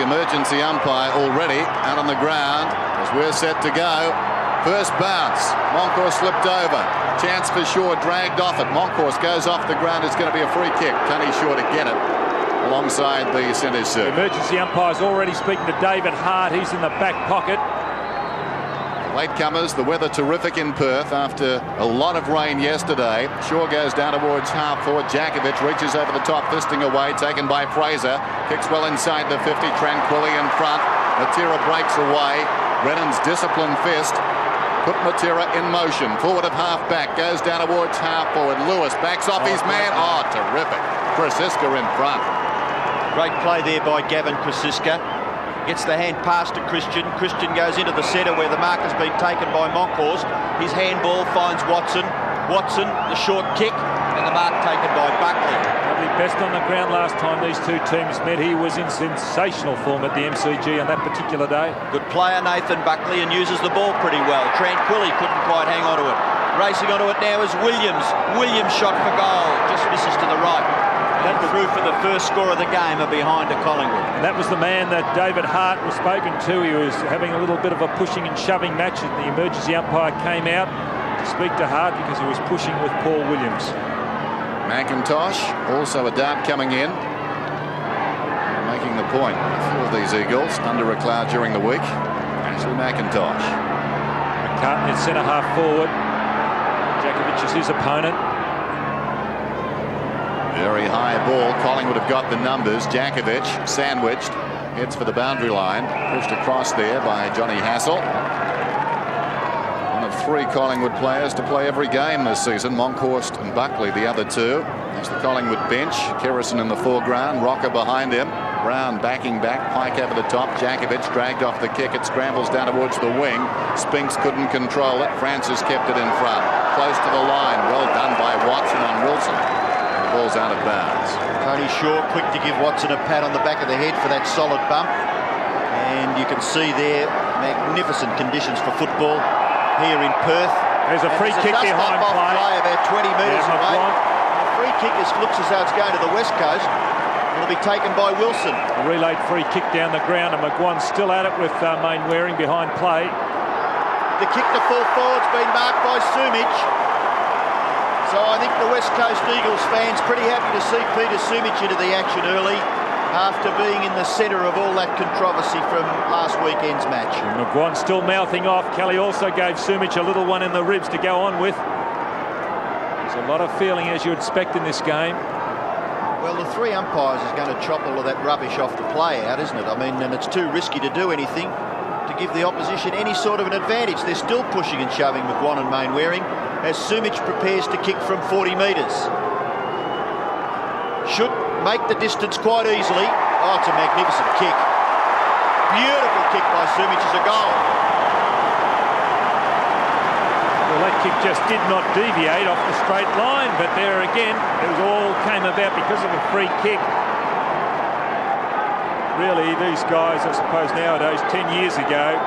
emergency umpire already out on the ground as we're set to go. First bounce. Moncourse slipped over. Chance for Shaw dragged off it. Moncourse goes off the ground. It's going to be a free kick. Tony Shaw to get it alongside the centre circle. Emergency umpire's already speaking to David Hart. He's in the back pocket. Latecomers, the weather terrific in Perth after a lot of rain yesterday. Shaw goes down towards half forward. Jakovic reaches over the top, fisting away, taken by Fraser. Kicks well inside the 50. Tranquilli in front. Matera breaks away. Brennan's disciplined fist put Matera in motion. Forward of half back, goes down towards half forward. Lewis backs off his man. Oh, terrific. Krasiska in front. Great play there by Gavin Krasiska. Gets the hand pass to Christian. Christian goes into the centre where the mark has been taken by Moncourse. His handball finds Watson. Watson, the short kick, and the mark taken by Buckley. Probably best on the ground last time these two teams met. He was in sensational form at the MCG on that particular day. Good player, Nathan Buckley, and uses the ball pretty well. Tranquilli couldn't quite hang on to it. Racing onto it now is Williams. Williams shot for goal. Just misses to the right. That through for the first score of the game are behind to Collingwood. And that was the man that David Hart was spoken to. He was having a little bit of a pushing and shoving match, and the emergency umpire came out to speak to Hart because he was pushing with Paul Williams. McIntosh, also a dart coming in, making the point for these Eagles under a cloud during the week. Ashley McIntosh. McCartney at centre half forward. Jakovic is his opponent. Very high ball. Collingwood have got the numbers. Jakovic sandwiched, heads for the boundary line, pushed across there by Johnny Hassel. One of three Collingwood players to play every game this season. Moncourse and Buckley, the other two. There's the Collingwood bench. Kerrison in the foreground. Rocker behind him. Brown backing back. Pike over the top. Jakovic dragged off the kick. It scrambles down towards the wing. Spinks couldn't control it. Francis kept it in front. Close to the line. Well done by Watson on Wilson. Ball's out of bounds. Tony Shaw quick to give Watson a pat on the back of the head for that solid bump. And you can see there magnificent conditions for football here in Perth. There's a free kick behind play. About 20 metres away. The free kick looks as though it's going to the West Coast. It'll be taken by Wilson. A relayed free kick down the ground, and McGuan's still at it with Mainwaring behind play. The kick to full forward's been marked by Sumich. So I think the West Coast Eagles fans pretty happy to see Peter Sumich into the action early after being in the centre of all that controversy from last weekend's match. And McGuan still mouthing off. Kelly also gave Sumich a little one in the ribs to go on with. There's a lot of feeling, as you expect in this game. Well, the three umpires is going to chop all of that rubbish off the play out, isn't it? I mean, and it's too risky to do anything to give the opposition any sort of an advantage. They're still pushing and shoving McGuan and Mainwaring as Sumich prepares to kick from 40 metres. Should make the distance quite easily. Oh, it's a magnificent kick. Beautiful kick by Sumich. It's a goal. Well, that kick just did not deviate off the straight line, but there again, it was all came about because of a free kick. Really, these guys, I suppose nowadays, 10 years ago,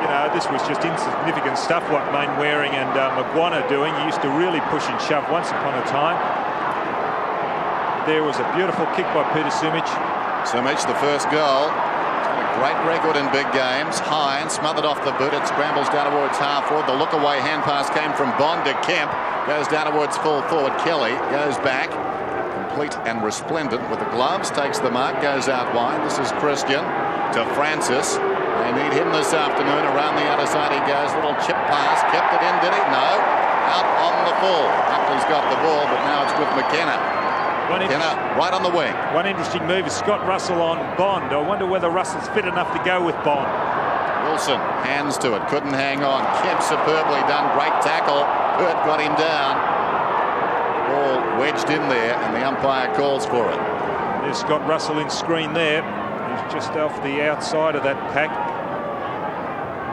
you know, this was just insignificant stuff what Mainwaring and McGuan are doing. He used to really push and shove once upon a time. There was a beautiful kick by Peter Sumich. Sumich, the first goal. A great record in big games. Hine smothered off the boot. It scrambles down towards half forward. The look away hand pass came from Bond to Kemp. Goes down towards full forward. Kelly goes back. Complete and resplendent with the gloves. Takes the mark. Goes out wide. This is Christian to Francis. They need him this afternoon. Around the other side he goes. Little chip pass. Kept it in, did he? No. Out on the full. Buckley's got the ball, but now it's with McKenna. McKenna right on the wing. One interesting move is Scott Russell on Bond. I wonder whether Russell's fit enough to go with Bond. Wilson hands to it. Couldn't hang on. Kemp superbly done. Great tackle. Hurt got him down. Ball wedged in there, and the umpire calls for it. There's Scott Russell in screen there. He's just off the outside of that pack.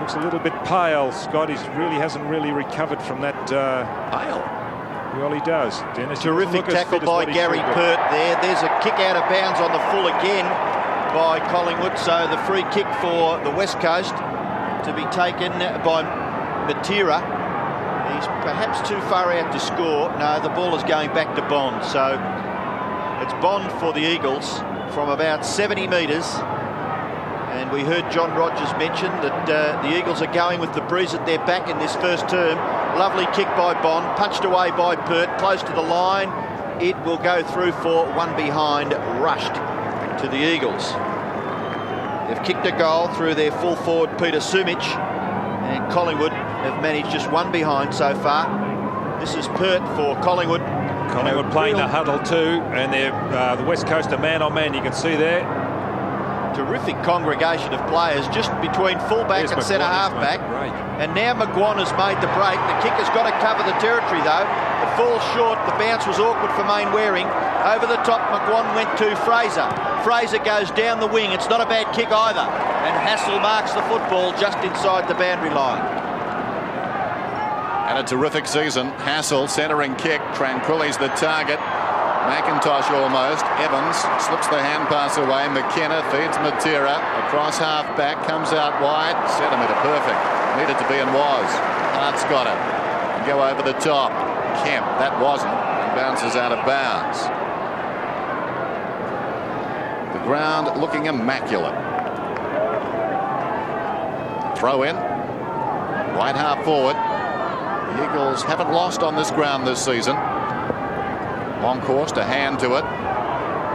Looks a little bit pale, Scott. He hasn't really recovered from that. Pale? Well, he does. Dennis, terrific tackle by Gary Pert there. There's a kick out of bounds on the full again by Collingwood. So the free kick for the West Coast to be taken by Matera. He's perhaps too far out to score. No, the ball is going back to Bond. So it's Bond for the Eagles from about 70 metres. And we heard John Rogers mention that the Eagles are going with the breeze at their back in this first term. Lovely kick by Bond, punched away by Pert, close to the line. It will go through for one behind, rushed to the Eagles. They've kicked a goal through their full forward, Peter Sumich, and Collingwood have managed just one behind so far. This is Pert for Collingwood. Collingwood playing the huddle too, and they're the West Coast are man on man, you can see there. Terrific congregation of players just between fullback and centre halfback. And now McGuan has made the break. The kicker's got to cover the territory though. It falls short. The bounce was awkward for Mainwaring. Over the top, McGuan went to Fraser. Fraser goes down the wing. It's not a bad kick either. And Hassel marks the football just inside the boundary line. And a terrific season. Hassel, centering kick. Tranquilli's the target. McIntosh almost. Evans slips the hand pass away. McKenna feeds Matera. Across half back. Comes out wide. Centimetre perfect. Needed to be and was. Hart's got it. And go over the top. Kemp. That wasn't. And bounces out of bounds. The ground looking immaculate. Throw in. Right half forward. The Eagles haven't lost on this ground this season. Long course to hand to it.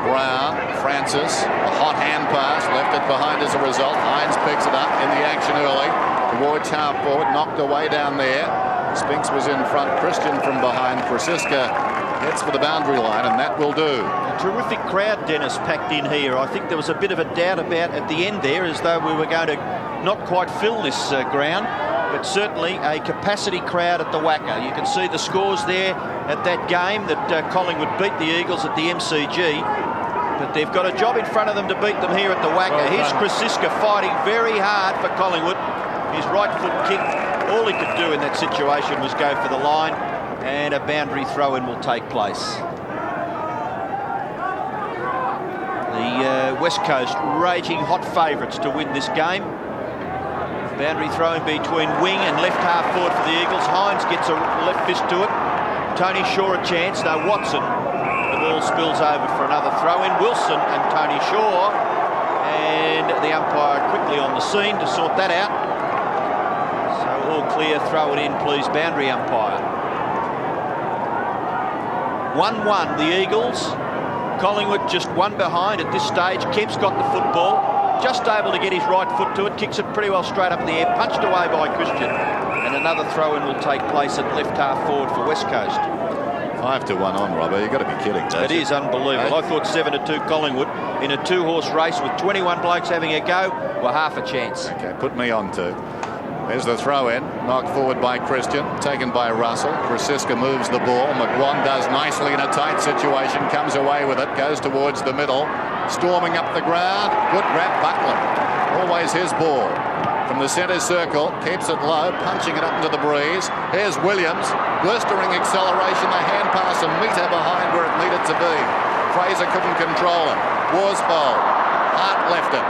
Brown, Francis, a hot hand pass, left it behind as a result. Hines picks it up in the action early. Towards half forward, knocked away down there. Spinks was in front. Christian from behind. Francisca heads for the boundary line, and that will do. A terrific crowd, Dennis, packed in here. I think there was a bit of a doubt about at the end there, as though we were going to not quite fill this ground. But certainly a capacity crowd at the WACA. You can see the scores there at that game that Collingwood beat the Eagles at the MCG. But they've got a job in front of them to beat them here at the WACA. Here's Krasiska fighting very hard for Collingwood. His right foot kick, all he could do in that situation was go for the line, and a boundary throw-in will take place. The West Coast raging hot favourites to win this game. Boundary throw-in between wing and left half forward for the Eagles. Hines gets a left fist to it. Tony Shaw a chance. No, Watson. The ball spills over for another throw-in. Wilson and Tony Shaw. And the umpire quickly on the scene to sort that out. So all clear. Throw it in, please, boundary umpire. 1-1, the Eagles. Collingwood just one behind at this stage. Kemp's got the football. Just able to get his right foot to it, kicks it pretty well straight up in the air, punched away by Christian. And another throw-in will take place at left half forward for West Coast. 5-1 on, Robbo. You've got to be kidding, don't It you? is unbelievable. I thought 7-2 Collingwood in a two-horse race with 21 blokes having a go were half a chance. Okay, put me on too. There's the throw-in, knocked forward by Christian, taken by Russell. Krasiska moves the ball. McGuan does nicely in a tight situation, comes away with it, goes towards the middle, storming up the ground. Good grab, Buckley. Always his ball. From the centre circle, keeps it low, punching it up into the breeze. Here's Williams, blistering acceleration, the hand pass a metre behind where it needed to be. Fraser couldn't control it. Worsfold, Hart left it.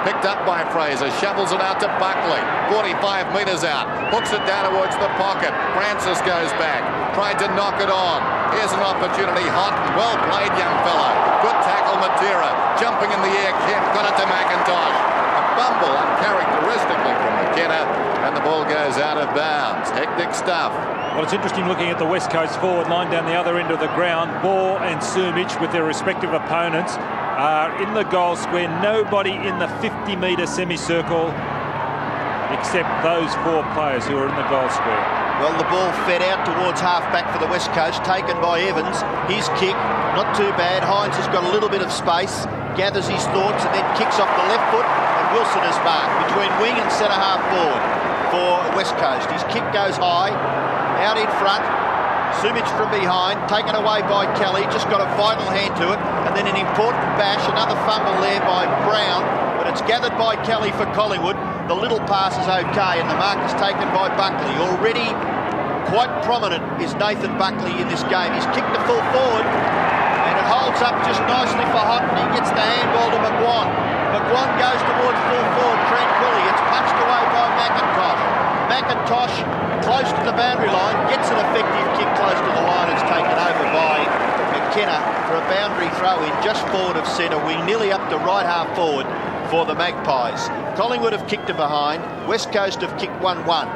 Picked up by Fraser, shovels it out to Buckley, 45 metres out, hooks it down towards the pocket. Francis goes back, tried to knock it on. Here's an opportunity, Hutton, well played, young fellow. Good tackle, Matera, jumping in the air, Kemp, got it to McIntosh. A fumble, uncharacteristically from McKenna, and the ball goes out of bounds. Hectic stuff. Well, it's interesting looking at the West Coast forward line down the other end of the ground. Ball and Sumich with their respective opponents are in the goal square. Nobody in the 50-metre semicircle except those four players who are in the goal square. Well, the ball fed out towards half-back for the West Coast, taken by Evans. His kick, not too bad. Hines has got a little bit of space, gathers his thoughts, and then kicks off the left foot, and Wilson is marked between wing and centre half forward for West Coast. His kick goes high, out in front. Sumich from behind, taken away by Kelly, just got a vital hand to it, and then an important bash, another fumble there by Brown, but it's gathered by Kelly for Collingwood. The little pass is okay, and the mark is taken by Buckley. Already quite prominent is Nathan Buckley in this game. He's kicked the full forward, and it holds up just nicely for Hutton. He gets the handball to McGuan. McGuan goes towards full forward, tranquilly. It's punched away by McIntosh. McIntosh, close to the boundary line, gets an effective kick close to the line. It's taken over by McKenna for a boundary throw in just forward of centre wing, nearly up to right half forward for the Magpies. Collingwood have kicked it behind. West Coast have kicked 1-1.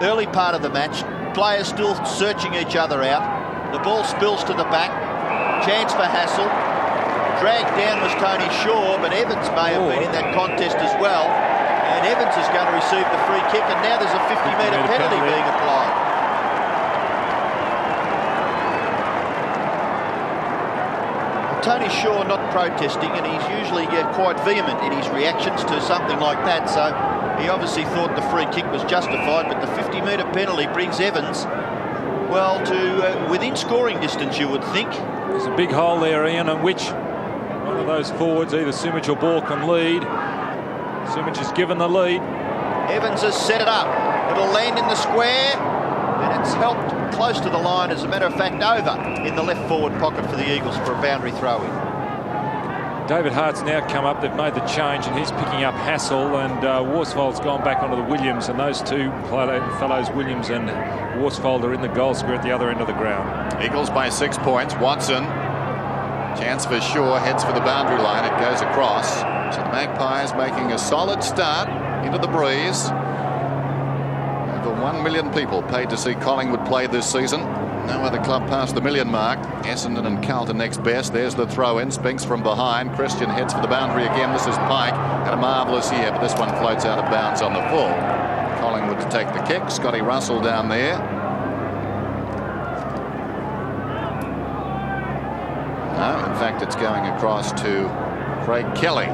Early part of the match, players still searching each other out. The ball spills to the back. Chance for Hassel. Dragged down was Tony Shaw, but Evans may have been in that contest as well. And Evans is going to receive the free kick, and now there's a 50-metre penalty being applied. Tony Shaw not protesting, and he's usually quite vehement in his reactions to something like that, so he obviously thought the free kick was justified, but the 50-metre penalty brings Evans, well, to within scoring distance, you would think. There's a big hole there, Ian, on which one of those forwards, either Sumich or Ball, can lead. Sumich has given the lead. Evans has set it up. It'll land in the square, and it's helped close to the line, as a matter of fact, over in the left forward pocket for the Eagles for a boundary throw-in. David Hart's now come up. They've made the change, and he's picking up Hassel, and Worsfold's gone back onto the Williams, and those two fellows, Williams and Worsfold, are in the goal square at the other end of the ground. Eagles by 6 points. Watson, chance for Shaw, heads for the boundary line. It goes across. So the Magpies making a solid start into the breeze. Over 1 million people paid to see Collingwood play this season. No other club past the million mark. Essendon and Carlton next best. There's the throw-in. Spinks from behind. Christian heads for the boundary again. This is Pike. Had a marvellous year, but this one floats out of bounds on the full. Collingwood to take the kick. Scotty Russell down there. No, in fact, it's going across to Craig Kelly.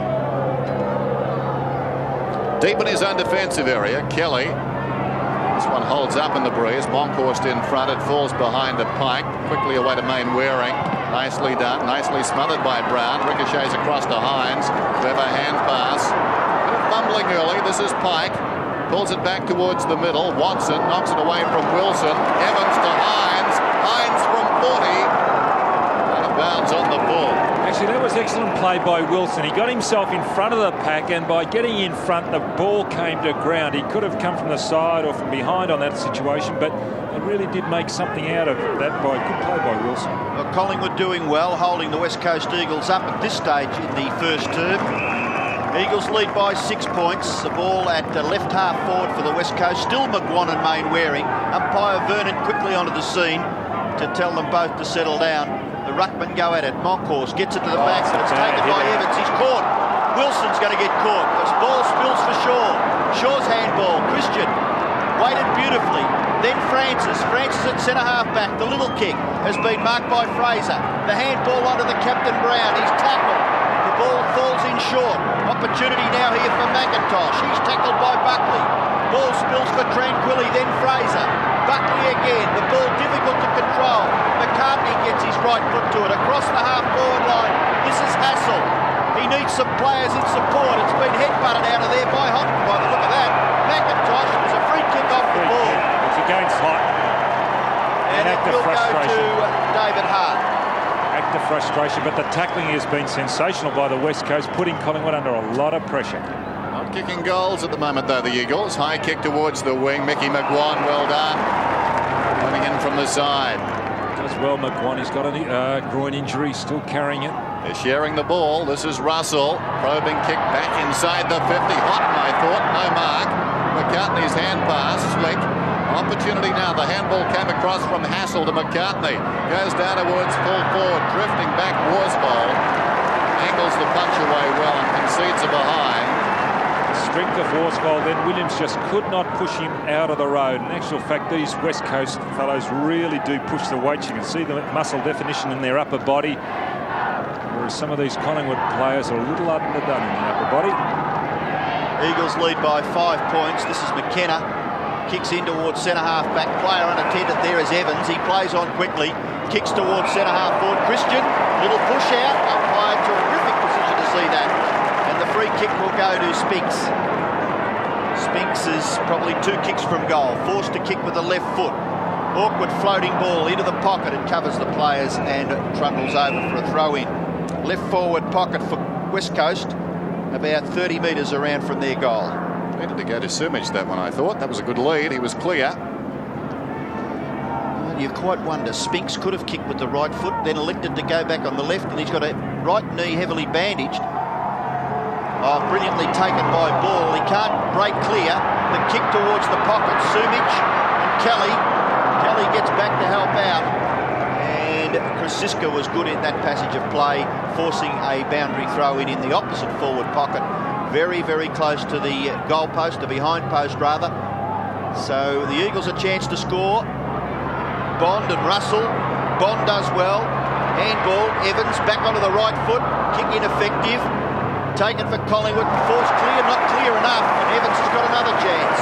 Deep in his own defensive area, Kelly. This one holds up in the breeze. Monkhorst in front. It falls behind to Pike. Quickly away to Mainwaring. Nicely done. Nicely smothered by Brown. Ricochets across to Hines. Clever hand pass. Bit of fumbling early. This is Pike. Pulls it back towards the middle. Watson knocks it away from Wilson. Evans to Hines. Hines from 40. Out of bounds on the ball. Actually, that was excellent play by Wilson. He got himself in front of the pack, and by getting in front, the ball came to ground. He could have come from the side or from behind on that situation, but it really did make something out of that by good play by Wilson. Well, Collingwood doing well, holding the West Coast Eagles up at this stage in the first term. Eagles lead by 6 points. The ball at left half forward for the West Coast. Still McGuan and Mainwaring. Umpire Vernon quickly onto the scene to tell them both to settle down. The ruckman go at it. Monkhorst gets it to the back, but it's taken by Evans. He's caught. Wilson's going to get caught. This ball spills for Shaw. Shaw's handball. Christian waited beautifully. Then Francis. Francis at centre half back. The little kick has been marked by Fraser. The handball onto the captain Brown. He's tackled. The ball falls in short. Opportunity now here for McIntosh. He's tackled by Buckley. Ball spills for Tranquilli, then Fraser. Buckley again. The ball difficult to control. McCartney gets his right foot to it. Across the half-forward line. This is Hassel. He needs some players in support. It's been headbutted out of there by Hutton by the look of that. McIntosh was a free kick off the ball. It's against Hutton. And it will go to David Hart. Act of frustration, but the tackling has been sensational by the West Coast, putting Collingwood under a lot of pressure. Not kicking goals at the moment, though, the Eagles. High kick towards the wing. Mickey McGuan, well done. Coming in from the side. Does well, McGuan. He's got a groin injury, still carrying it. They're sharing the ball. This is Russell. Probing kick back inside the 50. Hutton, I thought. No mark. McCartney's hand pass. Slick. Opportunity now. The handball came across from Hassel to McCartney. Goes down towards full forward. Drifting back Worsfold. Angles the punch away well and concedes a behind. Strength of Worsfold, then Williams just could not push him out of the road. In actual fact, these West Coast fellows really do push the weight. You can see the muscle definition in their upper body, whereas some of these Collingwood players are a little underdone in the upper body. Eagles lead by 5 points. This is McKenna. Kicks in towards centre half back. Player unattended there is Evans. He plays on quickly. Kicks towards centre half forward. Christian, little push out. Umpire, terrific position to see that. And the free kick will go to Spinks. Spinks is probably 2 kicks from goal. Forced to kick with the left foot. Awkward floating ball into the pocket. It covers the players and trundles over for a throw-in. Left forward pocket for West Coast. About 30 metres around from their goal. Needed to go to Sumich, that one, I thought. That was a good lead. He was clear. you quite wonder. Spinks could have kicked with the right foot, then elected to go back on the left, and he's got a right knee heavily bandaged. Oh, brilliantly taken by Ball. He can't break clear. The kick towards the pocket. Sumich and Kelly. Kelly gets back to help out. And Krasiska was good in that passage of play, forcing a boundary throw in the opposite forward pocket. Very, very close to the goal post, the behind post rather. So the Eagles a chance to score. Bond and Russell. Bond does well. Handball. Evans back onto the right foot. Kick ineffective. Taken for Collingwood. Force clear, not clear enough. And Evans has got another chance.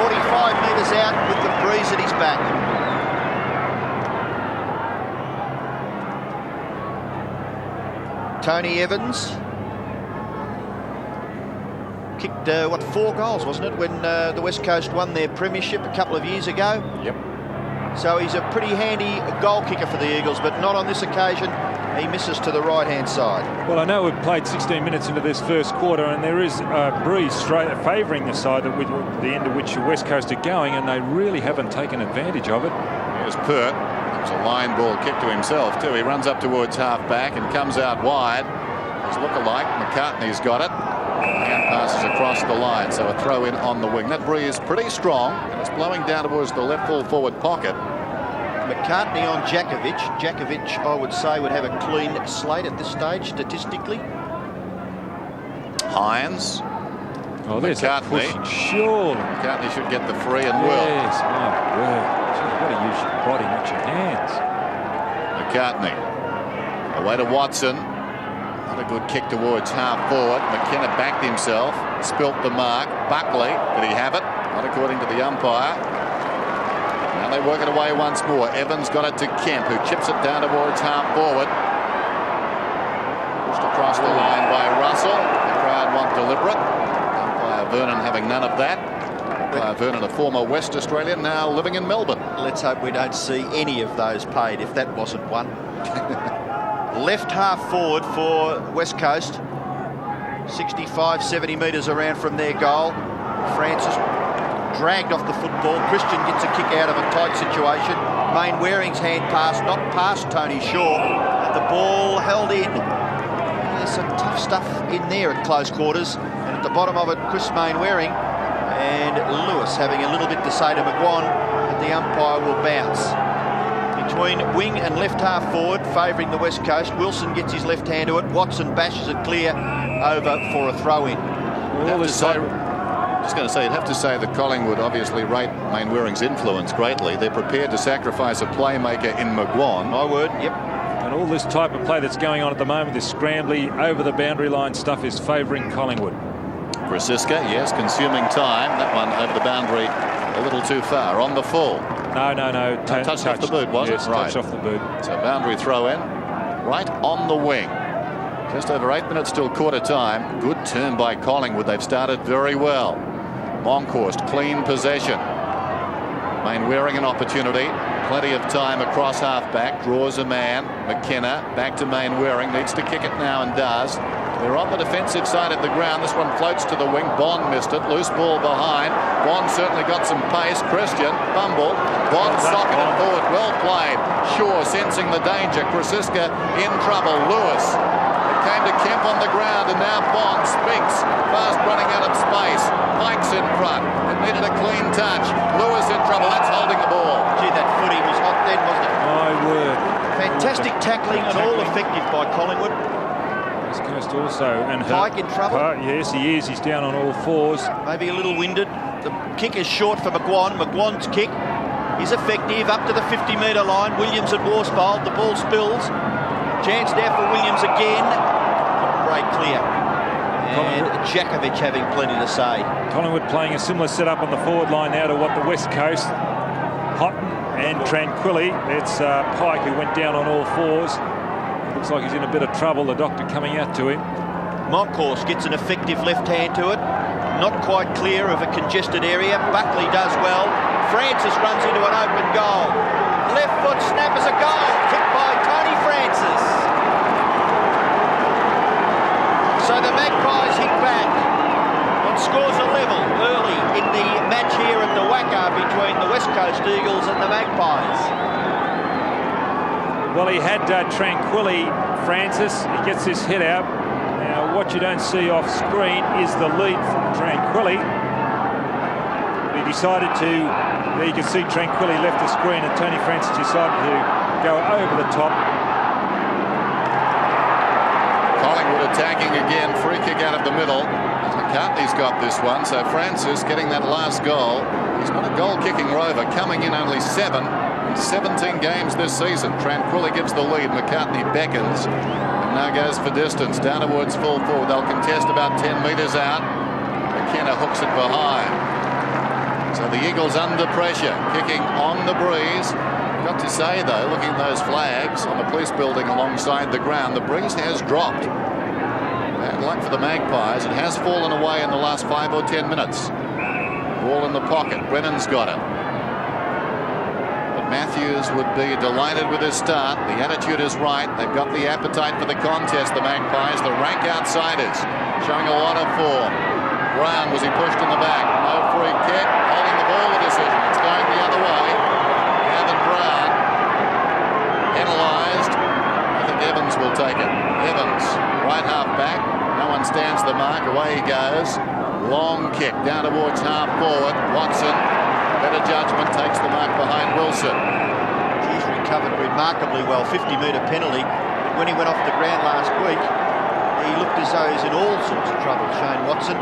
45 metres out with the breeze at his back. Tony Evans kicked, 4 goals, wasn't it, when the West Coast won their premiership a couple of years ago? Yep. So he's a pretty handy goal kicker for the Eagles, but not on this occasion. He misses to the right-hand side. Well, I know we've played 16 minutes into this first quarter, and there is a breeze straight favouring the side that with the end of which the West Coast are going, and they really haven't taken advantage of it. Here's Pert. It's a line ball kick to himself too. He runs up towards half-back and comes out wide. His look-alike, McCartney's got it. And passes across the line, so a throw in on the wing. That breeze pretty strong, and it's blowing down towards the left full forward pocket. McCartney on Djakovic. Djakovic, I would say, would have a clean slate at this stage, statistically. Hines. Oh, there's that pushing. Surely. McCartney should get the free and will. Yes, my word. You've got to use your body, not your hands. McCartney. Away to Watson. Not a good kick towards half forward. McKenna backed himself. Spilt the mark. Buckley. Did he have it? Not according to the umpire. Now they work it away once more. Evans got it to Kemp, who chips it down towards half forward. Pushed across the line by Russell. The crowd want deliberate. Umpire Vernon having none of that. Umpire Vernon, a former West Australian, now living in Melbourne. Let's hope we don't see any of those paid if that wasn't one. Left half forward for West Coast. 65, 70 metres around from their goal. Francis dragged off the football. Christian gets a kick out of a tight situation. Main Waring's hand pass, not past Tony Shaw. And the ball held in. There's some tough stuff in there at close quarters. And at the bottom of it, Chris Main Waring and Lewis having a little bit to say to McGuan, but the umpire will bounce. Between wing and left half forward, favouring the West Coast. Wilson gets his left hand to it. Watson bashes it clear over for a throw-in. Just going to say, you'd have to say that Collingwood obviously rate Main Waring's influence greatly. They're prepared to sacrifice a playmaker in McGuan. My word, yep. And all this type of play that's going on at the moment, this scrambly over the boundary line stuff, is favouring Collingwood. Krasiska, yes, consuming time. That one over the boundary a little too far. On the full. No. Touched off the boot, was it? Right. Touched off the boot. So boundary throw in. Right on the wing. Just over 8 minutes till quarter time. Good turn by Collingwood. They've started very well. Monkhorst, clean possession. Main Waring an opportunity. Plenty of time across half-back. Draws a man. McKenna back to Main Waring. Needs to kick it now and does. They're on the defensive side of the ground. This one floats to the wing. Bond missed it. Loose ball behind. Bond certainly got some pace. Christian fumbled. Bond socketed forward. Well played. Shaw sensing the danger. Krasiska in trouble. Lewis. It came to Kemp on the ground, and now Bond speaks. Fast running out of space. Pike's in front. It needed a clean touch. Lewis in trouble. That's holding the ball. Gee, that footy was hot then, wasn't it? My word. Fantastic tackling and all effective by Collingwood. West Coast also. And Pike in trouble? Yes, he is. He's down on all fours. Maybe a little winded. The kick is short for McGuan. McGuan's kick is effective up to the 50-metre line. Williams at Worsfold. The ball spills. Chance there for Williams again. Break clear. And Djakovic having plenty to say. Collingwood playing a similar setup on the forward line now to what the West Coast. Hutton and Tranquilli. It's Pike who went down on all fours. Looks like he's in a bit of trouble. The doctor coming out to him. Monkhorst gets an effective left hand to it. Not quite clear of a congested area. Buckley does well. Francis runs into an open goal. Left foot snap as a goal. Kicked by Tony Francis. So the Magpies hit back and scores a level early in the match here at the WACA between the West Coast Eagles and the Magpies. Well, he had Tranquilli, Francis. He gets this hit out. Now, what you don't see off screen is the lead from Tranquilli. He decided to, there you can see Tranquilli left the screen and Tony Francis decided to go over the top. Collingwood attacking again, free kick out of the middle. McCartney's got this one, so Francis getting that last goal. He's not a goal-kicking rover, coming in only 7 in 17 games this season. Tranquilli gives the lead, McCartney beckons, and now goes for distance, down towards full forward. They'll contest about 10 metres out. McKenna hooks it behind. So the Eagles under pressure, kicking on the breeze. Got to say, though, looking at those flags on the police building alongside the ground, the breeze has dropped. Bad luck for the Magpies. It has fallen away in the last 5 or 10 minutes. Ball in the pocket. Brennan's got it. But Matthews would be delighted with his start. The attitude is right. They've got the appetite for the contest, the Magpies. The rank outsiders showing a lot of form. Brown, was he pushed in the back? No free kick. Holding the ball, the decision. It's going the other way. Gavin Brown penalised. I think Evans will take it. Evans, right half back. No one stands the mark. Away he goes. Long kick down towards half forward. Watson, better judgment, takes the mark behind Wilson. He's recovered remarkably well. 50-metre penalty. But when he went off the ground last week, he looked as though he's in all sorts of trouble, Shane Watson.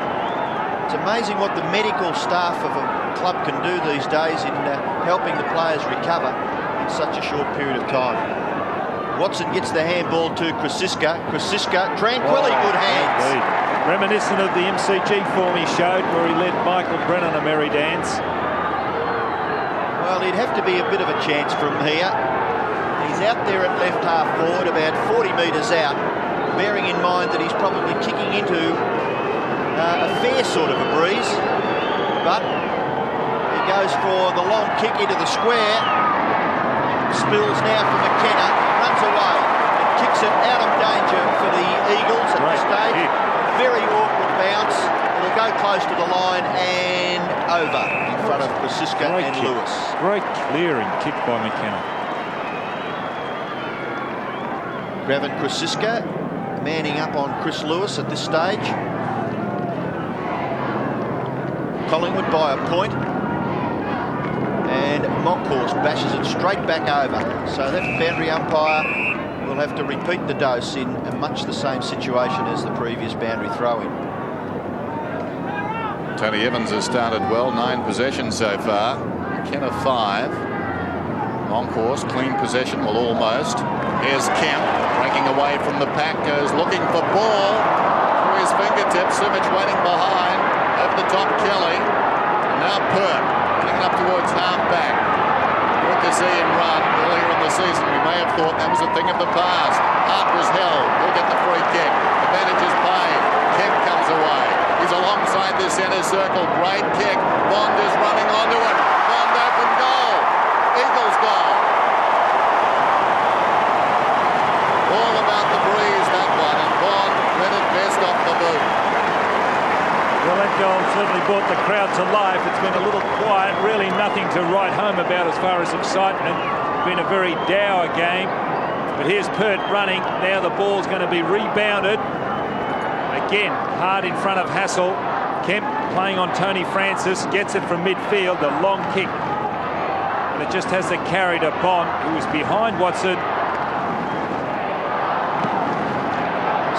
It's amazing what the medical staff of a club can do these days in helping the players recover in such a short period of time. Watson gets the handball to Krasiska. Tranquilli, good hands. Indeed. Reminiscent of the MCG form he showed where he led Michael Brennan a merry dance. Well, he'd have to be a bit of a chance from here. He's out there at left half forward, about 40 metres out, bearing in mind that he's probably kicking into a fair sort of a breeze, but he goes for the long kick into the square. Spills now for McKenna, runs away and kicks it out of danger for the Eagles at this stage. Very awkward bounce. It'll go close to the line and over in front of Krasiska and kick. Lewis. Great clearing kick by McKenna. Gavin Krasiska manning up on Chris Lewis at this stage. Collingwood by a point, and Monkhorst bashes it straight back over. So that boundary umpire will have to repeat the dose in much the same situation as the previous boundary throw-in. Tony Evans has started well, 9 possessions so far. McKenna 5. Monkhorst, clean possession, well, almost. Here's Kemp, breaking away from the pack, goes looking for ball. Through his fingertips, Sumich waiting behind. Over the top, Kelly. And now Pert, getting up towards half-back. Good to see him run earlier in the season. We may have thought that was a thing of the past. Hart was held. He'll get the free kick. Advantage is paid. Kemp comes away. He's alongside the centre circle. Great kick. Bond is running onto it. Bond open goal. Eagles goal. All about the breeze, that one. And Bond read it best off the boot. Well, that goal certainly brought the crowd to life. It's been a little quiet, really nothing to write home about as far as excitement. It's been a very dour game. But here's Pert running. Now the ball's going to be rebounded. Again, hard in front of Hassel. Kemp playing on Tony Francis. Gets it from midfield. The long kick. And it just has the carry to Bond, who was behind Watson.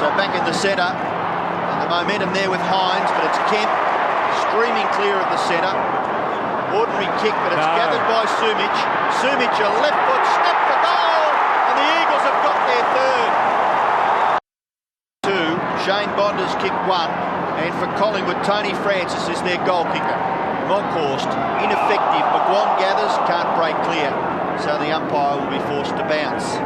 So back in the centre. The momentum there with Hines, but it's Kemp streaming clear of the centre. Ordinary kick, but it's gathered by Sumich. Sumich, a left foot snap for goal, and the Eagles have got their third. 2, Shane Bonder's kick 1, and for Collingwood, Tony Francis is their goal kicker. Monkhorst, ineffective. McGuan gathers, can't break clear, so the umpire will be forced to bounce.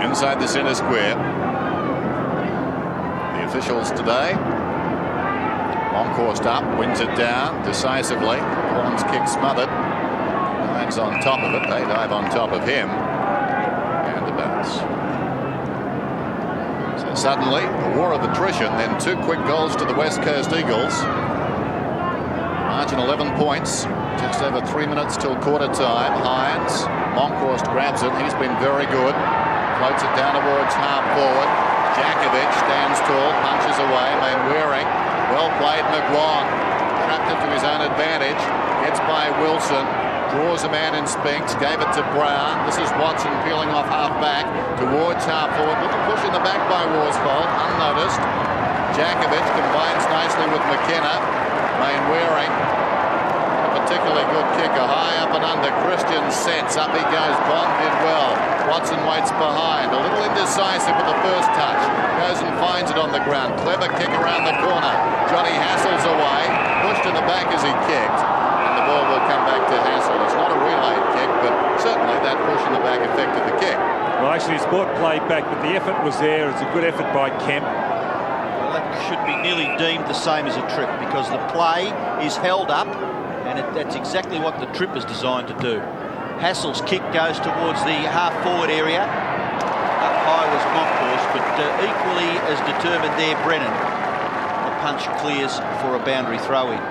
Inside the centre square. Officials today. Monkhorst up, wins it down decisively. Horn's kick smothered. Dives on top of it. They dive on top of him. And the bounce. So Suddenly, a war of attrition, then 2 quick goals to the West Coast Eagles. Margin 11 points. Just over 3 minutes till quarter time. Hines, Monkhorst grabs it. He's been very good. Floats it down towards half forward. Jakovic stands tall, punches away. Mainwaring, well played. McGuan trapped it to his own advantage. Gets by Wilson. Draws a man in Spinks. Gave it to Brown. This is Watson peeling off half back towards half forward. Little push in the back by Worsfold. Unnoticed. Jakovic combines nicely with McKenna. Mainwaring. Particularly good kicker, high up and under. Christian sets up, he goes. Bond did well. Watson waits behind, a little indecisive with the first touch. Goes and finds it on the ground. Clever kick around the corner. Johnny Hassell's away, pushed to the back as he kicked, and the ball will come back to Hassell. It's not a relay kick, but certainly that push in the back affected the kick. Well, actually it's brought play back, but the effort was there. It's a good effort by Kemp. Well, that should be nearly deemed the same as a trip, because the play is held up. And that's exactly what the trip is designed to do. Hassell's kick goes towards the half-forward area. Up high was Monkhorst, but equally as determined there, Brennan. The punch clears for a boundary throw-in.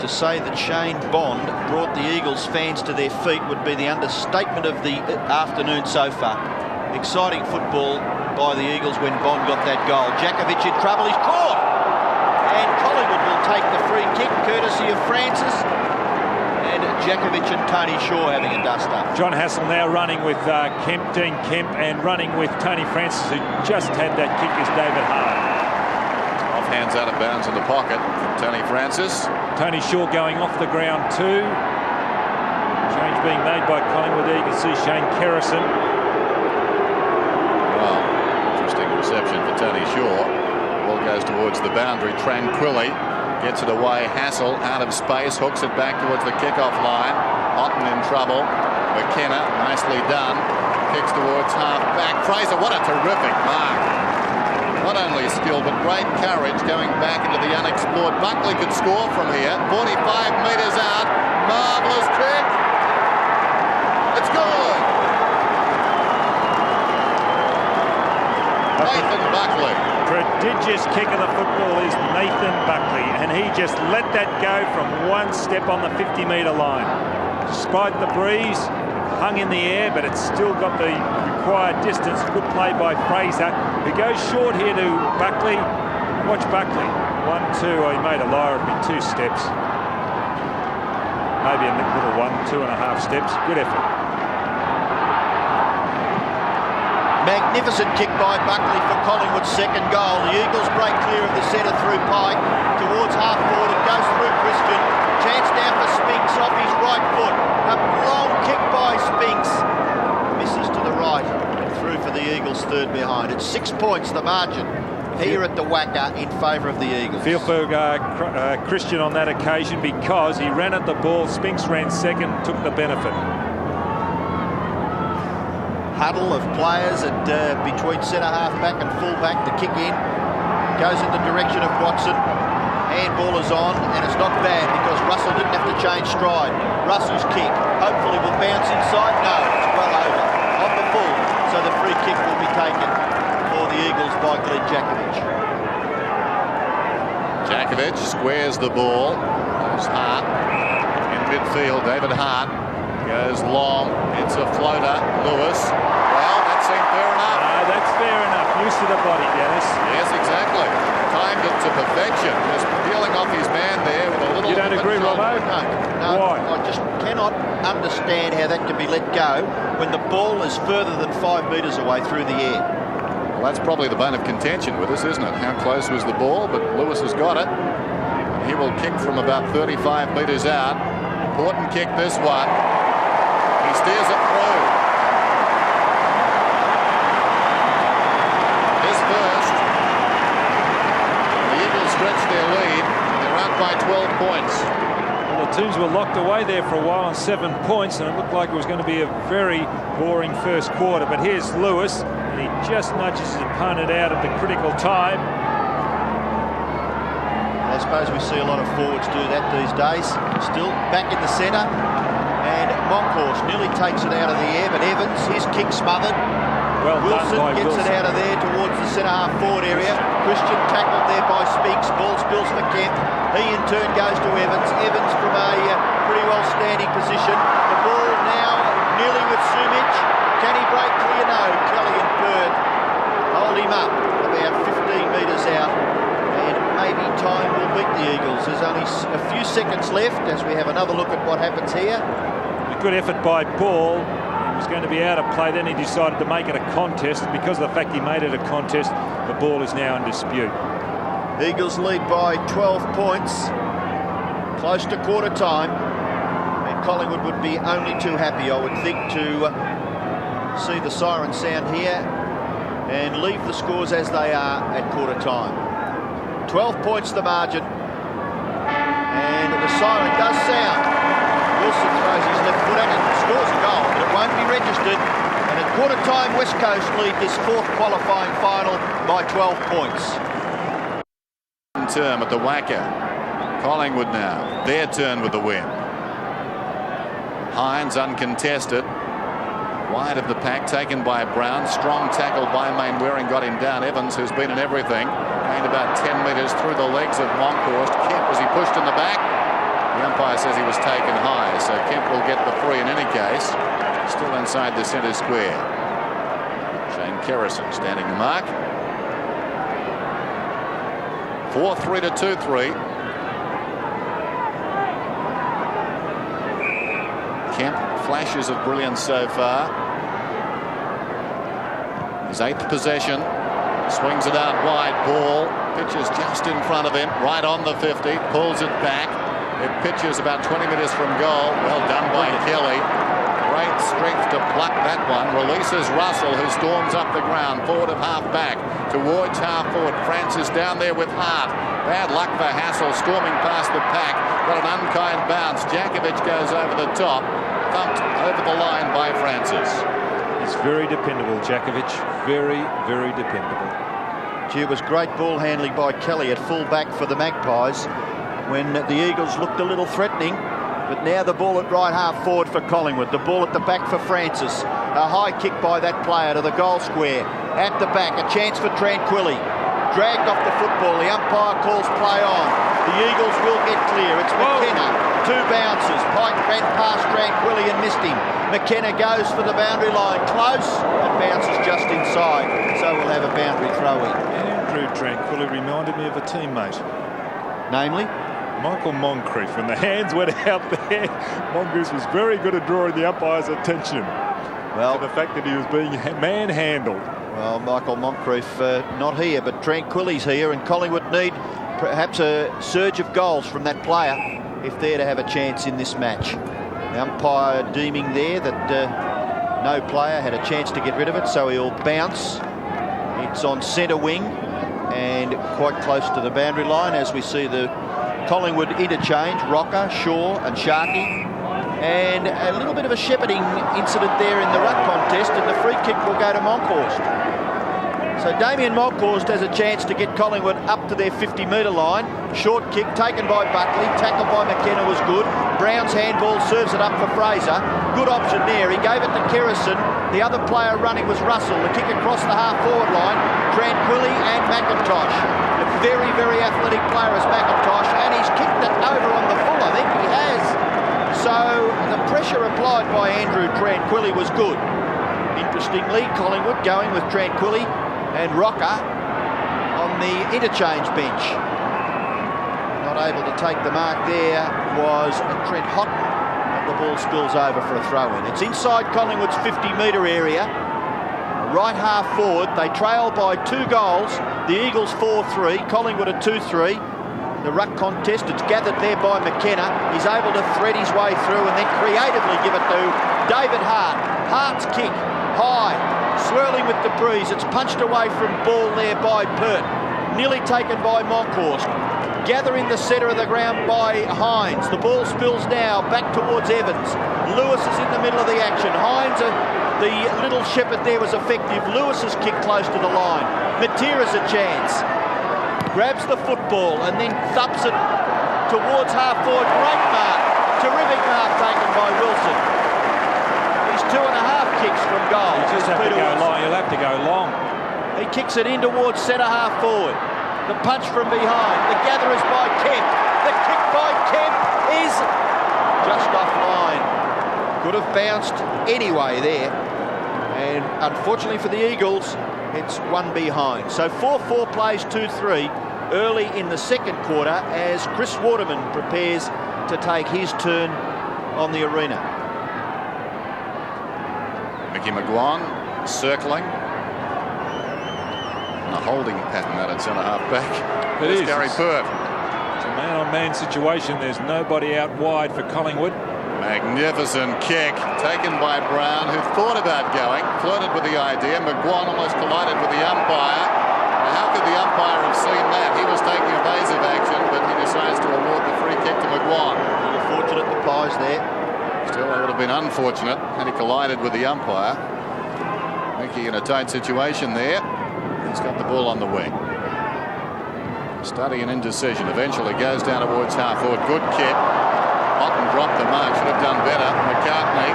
To say that Shane Bond brought the Eagles fans to their feet would be the understatement of the afternoon so far. Exciting football by the Eagles when Bond got that goal. Jakovic in trouble, he's caught! And Collingwood will take the free kick courtesy of Francis, and Jakovic and Tony Shaw having a dust-up. John Hassell now running with Dean Kemp, and running with Tony Francis, who just had that kick, is David Hart. Off hands out of bounds in the pocket. Tony Francis. Tony Shaw going off the ground too. Change being made by Collingwood there. You can see Shane Kerrison. Well, interesting reception for Tony Shaw. Ball goes towards the boundary. Tranquilli gets it away. Hassell out of space, hooks it back towards the kickoff line. Hutton in trouble. McKenna, nicely done. Kicks towards half back. Fraser, what a terrific mark. Not only skill, but great courage going back into the unexplored. Buckley could score from here. 45 metres out. Marvellous kick. It's good. Nathan Buckley. Prodigious kick of the football is Nathan Buckley, and he just let that go from one step on the 50-metre line. Despite the breeze, hung in the air, but it's still got the required distance. Good play by Fraser, who goes short here to Buckley. Watch Buckley. 1-2. Oh, he made a liar of me. 2 steps. Maybe a little 1, 2.5 steps. Good effort. Magnificent kick by Buckley for Collingwood's second goal. The Eagles break clear of the centre through Pike towards half forward. It goes through Christian. Chance now for Spinks off his right foot. A long kick by Spinks. Misses to the right and through for the Eagles' third behind. It's 6 points the margin here at the WACA in favour of the Eagles. Feel for Christian on that occasion, because he ran at the ball. Spinks ran second, took the benefit. Huddle of players at between centre half back and full back. The kick in goes in the direction of Watson. Handball is on, and it's not bad because Russell didn't have to change stride. Russell's kick hopefully will bounce inside. No, it's well over on the full, so the free kick will be taken for the Eagles by Glenn Jakovic. Jakovic squares the ball. There's Hart in midfield. David Hart goes long. It's a floater. Lewis. Well, that seemed fair enough. No, that's fair enough. Use to the body, Dennis. Yes, exactly. Timed it to perfection. Just peeling off his man there with a little... You don't agree, Robbo? No. Why? I just cannot understand how that can be let go when the ball is further than 5 metres away through the air. Well, that's probably the bone of contention with us, isn't it? How close was the ball? But Lewis has got it. He will kick from about 35 metres out. Important kick, this one. He steers it through. His first. The Eagles stretch their lead. They're out by 12 points. Well, the teams were locked away there for a while on 7 points, and it looked like it was going to be a very boring first quarter. But here's Lewis, and he just nudges his opponent out at the critical time. I suppose we see a lot of forwards do that these days. Still back in the centre, and Monkhorst nearly takes it out of the air, but Evans, his kick smothered. Well Wilson done by gets Wilson. it out of there towards the centre-half forward area. Christian tackled there by Speaks. Ball spills for Kemp. He in turn goes to Evans. Evans from a pretty well standing position. The ball now nearly with Sumich. Can he break clear? No. Kelly and Bird hold him up about 15 metres out. And maybe time will beat the Eagles. There's only a few seconds left as we have another look at what happens here. A good effort by Ball. He was going to be out of play, then he decided to make it a contest, and because of the fact he made it a contest, the ball is now in dispute. Eagles lead by 12 points, close to quarter time, and Collingwood would be only too happy, I would think, to see the siren sound here and leave the scores as they are at quarter time. 12 points the margin, and the siren does sound. Wilson throws his left foot at it and scores a goal, but it won't be registered. And at quarter time, West Coast lead this fourth qualifying final by 12 points. Term at the WACA. Collingwood now, their turn with the win. Hines uncontested. Wide of the pack, taken by Brown. Strong tackle by Mainwaring, got him down. Evans, who's been in everything, gained about 10 metres through the legs of Monkhorst. Kemp, was he pushed in the back? The umpire says he was taken high, so Kemp will get the free in any case. Still inside the centre square. Shane Kerrison standing the mark. 4-3 to 2-3. Kemp, flashes of brilliance so far. His 8th possession. Swings it out wide. Ball pitches just in front of him, right on the 50. Pulls it back. It pitches about 20 metres from goal. Well done by Kelly. Great strength to pluck that one. Releases Russell, who storms up the ground. Forward of half back towards half forward. Francis down there with Hart. Bad luck for Hassel, storming past the pack. Got an unkind bounce. Jakovic goes over the top. Thumped over the line by Francis. He's very dependable, Jakovic. Very, very dependable. Gee, it was great ball handling by Kelly at full back for the Magpies when the Eagles looked a little threatening, but now the ball at right half forward for Collingwood. The ball at the back for Francis. A high kick by that player to the goal square. At the back, a chance for Tranquilli. Dragged off the football. The umpire calls play on. The Eagles will get clear. It's McKenna. 2 bounces. Pike ran past Tranquilli and missed him. McKenna goes for the boundary line. Close. And bounces just inside. So we'll have a boundary throw in. Andrew Tranquilli reminded me of a teammate. Namely? Michael Moncrief. When the hands went out there, Mongoose was very good at drawing the umpire's attention to the fact that he was being manhandled. Well, Michael Moncrief not here, but Tranquilli's here, and Collingwood need perhaps a surge of goals from that player if they're to have a chance in this match. The umpire deeming there that no player had a chance to get rid of it, so he'll bounce. It's on centre wing and quite close to the boundary line as we see the Collingwood interchange, Rocker, Shaw and Sharkey. And a little bit of a shepherding incident there in the ruck contest, and the free kick will go to Monkhorst. So Damien Monkhorst has a chance to get Collingwood up to their 50-metre line. Short kick taken by Buckley, tackled by McKenna was good. Brown's handball serves it up for Fraser. Good option there. He gave it to Kerrison. The other player running was Russell. The kick across the half-forward line, Tranquilli and McIntosh. A very, very athletic player is McIntosh, and he's kicked it over on the full. I think he has. So the pressure applied by Andrew Tranquilli was good. Interestingly, Collingwood going with Tranquilli and Rocker on the interchange bench. Not able to take the mark there was Trent Hutton, and the ball spills over for a throw-in. It's inside Collingwood's 50-metre area. Right half forward, they trail by 2 goals. The Eagles 4-3, Collingwood at 2-3. The ruck contest, it's gathered there by McKenna. He's able to thread his way through and then creatively give it to David Hart. Hart's kick, high, swirling with the breeze. It's punched away from ball there by Pert. Nearly taken by Monkhorst. Gather in the centre of the ground by Hines. The ball spills now back towards Evans. Lewis is in the middle of the action. Hines, the little shepherd there was effective. Lewis's kick close to the line. Matera's a chance. Grabs the football and then thumps it towards half forward. Great mark. Terrific mark taken by Wilson. He's 2.5 kicks from goal. You just have to go long. You'll have to go long. He kicks it in towards centre-half forward. The punch from behind. The gather is by Kemp. The kick by Kemp is just offline. Could have bounced anyway there. And unfortunately for the Eagles, it's one behind. So 4-4 plays 2-3 early in the second quarter as Chris Waterman prepares to take his turn on the arena. Mickey McGuan circling. A holding pattern out at centre-half back. It is. Gary Pert. It's a man-on-man situation. There's nobody out wide for Collingwood. Magnificent kick taken by Brown, who thought about going, flirted with the idea. McGuan almost collided with the umpire. Now, how could the umpire have seen that? He was taking evasive action, but he decides to award the free kick to McGuan. Fortunate the Pies there. Still, it would have been unfortunate had he collided with the umpire. Mickey in a tight situation there. He's got the ball on the wing. Study and indecision. Eventually goes down towards half forward. Good kick. Hutton dropped the mark. Should have done better. McCartney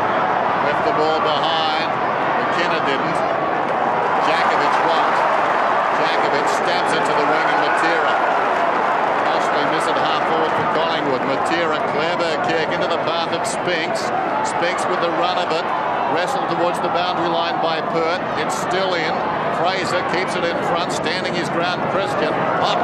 left the ball behind. McKenna didn't. Jakovic won't. Jakovic stabs it to the wing and Matera. Mostly miss it half forward for Collingwood. Matera, clever kick into the path of Spinks. Spinks with the run of it. Wrestled towards the boundary line by Pert. It's still in. Fraser keeps it in front, standing his ground. Christian,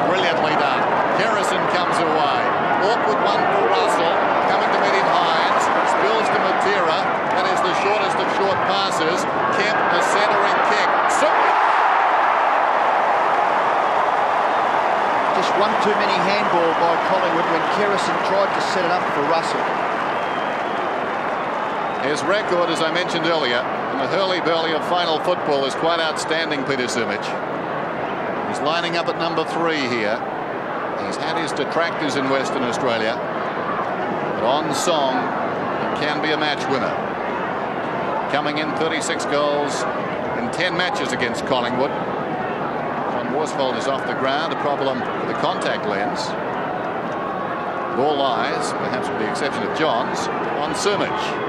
brilliantly done. Harrison comes away. Awkward one for Russell. Coming to meet him, Hines. Spills to Matera. That is the shortest of short passes. Kemp, the centering kick. Just one too many handball by Collingwood when Harrison tried to set it up for Russell. His record, as I mentioned earlier, in the hurly-burly of final football is quite outstanding, Peter Sumich. He's lining up at number 3 here. He's had his detractors in Western Australia, but on song, he can be a match winner. Coming in 36 goals in 10 matches against Collingwood. John Worsfold is off the ground, a problem with the contact lens. Ball lies, perhaps with the exception of Johns, on Sumich.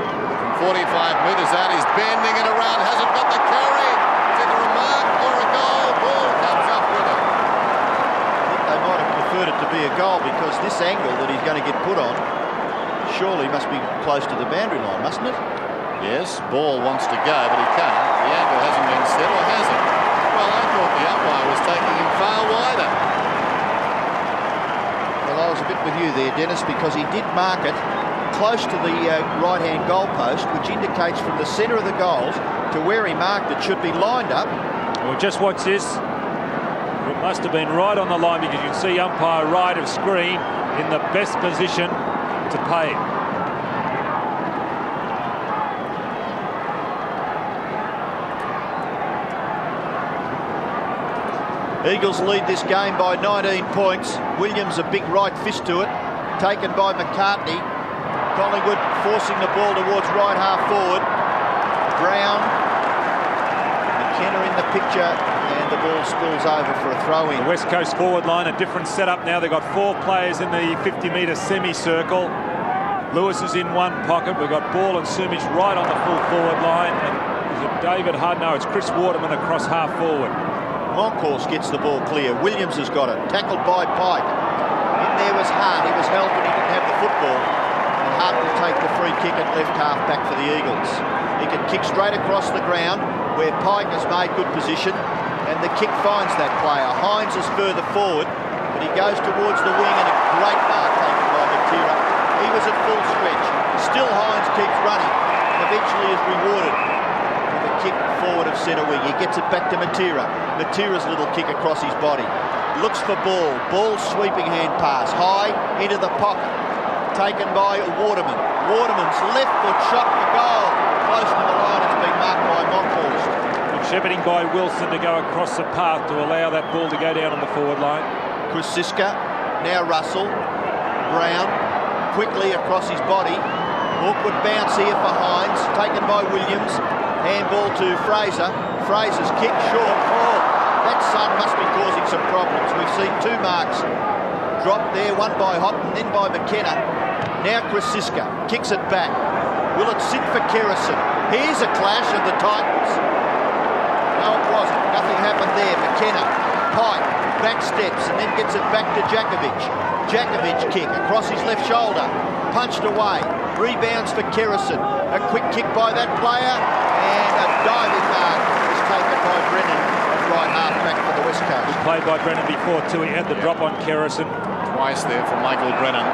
45 metres out, he's bending it around, hasn't got the carry. Is it a remark or a goal? Ball comes up with it. I think they might have preferred it to be a goal because this angle that he's going to get put on surely must be close to the boundary line, mustn't it? Yes, Ball wants to go, but he can't. The angle hasn't been set, or has it? Well, I thought the umpire was taking him far wider. Well, I was a bit with you there, Dennis, because he did mark it close to the right-hand goalpost, which indicates from the centre of the goals to where he marked it should be lined up. Well, just watch this. It must have been right on the line because you can see umpire right of screen in the best position to pay it. Eagles lead this game by 19 points. Williams a big right fist to it, taken by McCartney. Collingwood forcing the ball towards right half forward. Brown, McKenna in the picture, and the ball spills over for a throw in. The West Coast forward line, a different setup now. They've got 4 players in the 50-metre semicircle. Lewis is in one pocket. We've got Ball and Sumich right on the full forward line. And is it David Hutton? No, it's Chris Waterman across half forward. Moncourse gets the ball clear. Williams has got it. Tackled by Pike. In there was Hart. He was held, but he didn't have the football. And Hart will take the free kick at left half back for the Eagles. He can kick straight across the ground where Pike has made good position. And the kick finds that player. Hines is further forward, but he goes towards the wing and a great mark taken by Matera. He was at full stretch. Still Hines keeps running and eventually is rewarded with a kick forward of centre wing. He gets it back to Matera. Matera's little kick across his body. Looks for Ball. Ball sweeping hand pass. High into the pocket. Taken by Waterman. Waterman's left foot shot for goal. Close to the line. It's been marked by Moncourse. Good shepherding by Wilson to go across the path to allow that ball to go down on the forward line. Chris Siska. Now Russell. Brown. Quickly across his body. Awkward bounce here for Hines. Taken by Williams. Handball to Fraser. Fraser's kick short. Oh, that sun must be causing some problems. We've seen 2 marks dropped there, one by Hutton, then by McKenna. Now Chris Siska kicks it back. Will it sit for Kerrison? Here's a clash of the Titans. No, it wasn't. Nothing happened there. McKenna, Pike, back steps and then gets it back to Djakovic. Djakovic kick across his left shoulder. Punched away. Rebounds for Kerrison. A quick kick by that player. And a diving mark is taken by Brennan at right half back for the West Coast. Good play by Brennan before too. He had the drop on Kerrison. Twice there from Michael Brennan.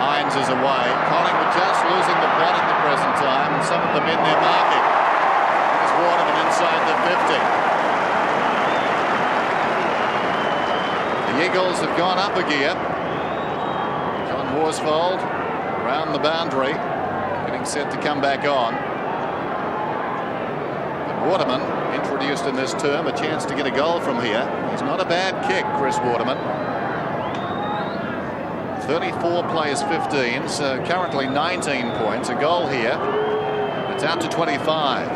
Hines is away. Collingwood just losing the plot at the present time. And some of them in their marking. There's Waterman inside the 50. The Eagles have gone up a gear. John Worsfold around the boundary, getting set to come back on. But Waterman, introduced in this term, a chance to get a goal from here. He's not a bad kick, Chris Waterman. 34 plays 15, so currently 19 points. A goal here. It's out to 25.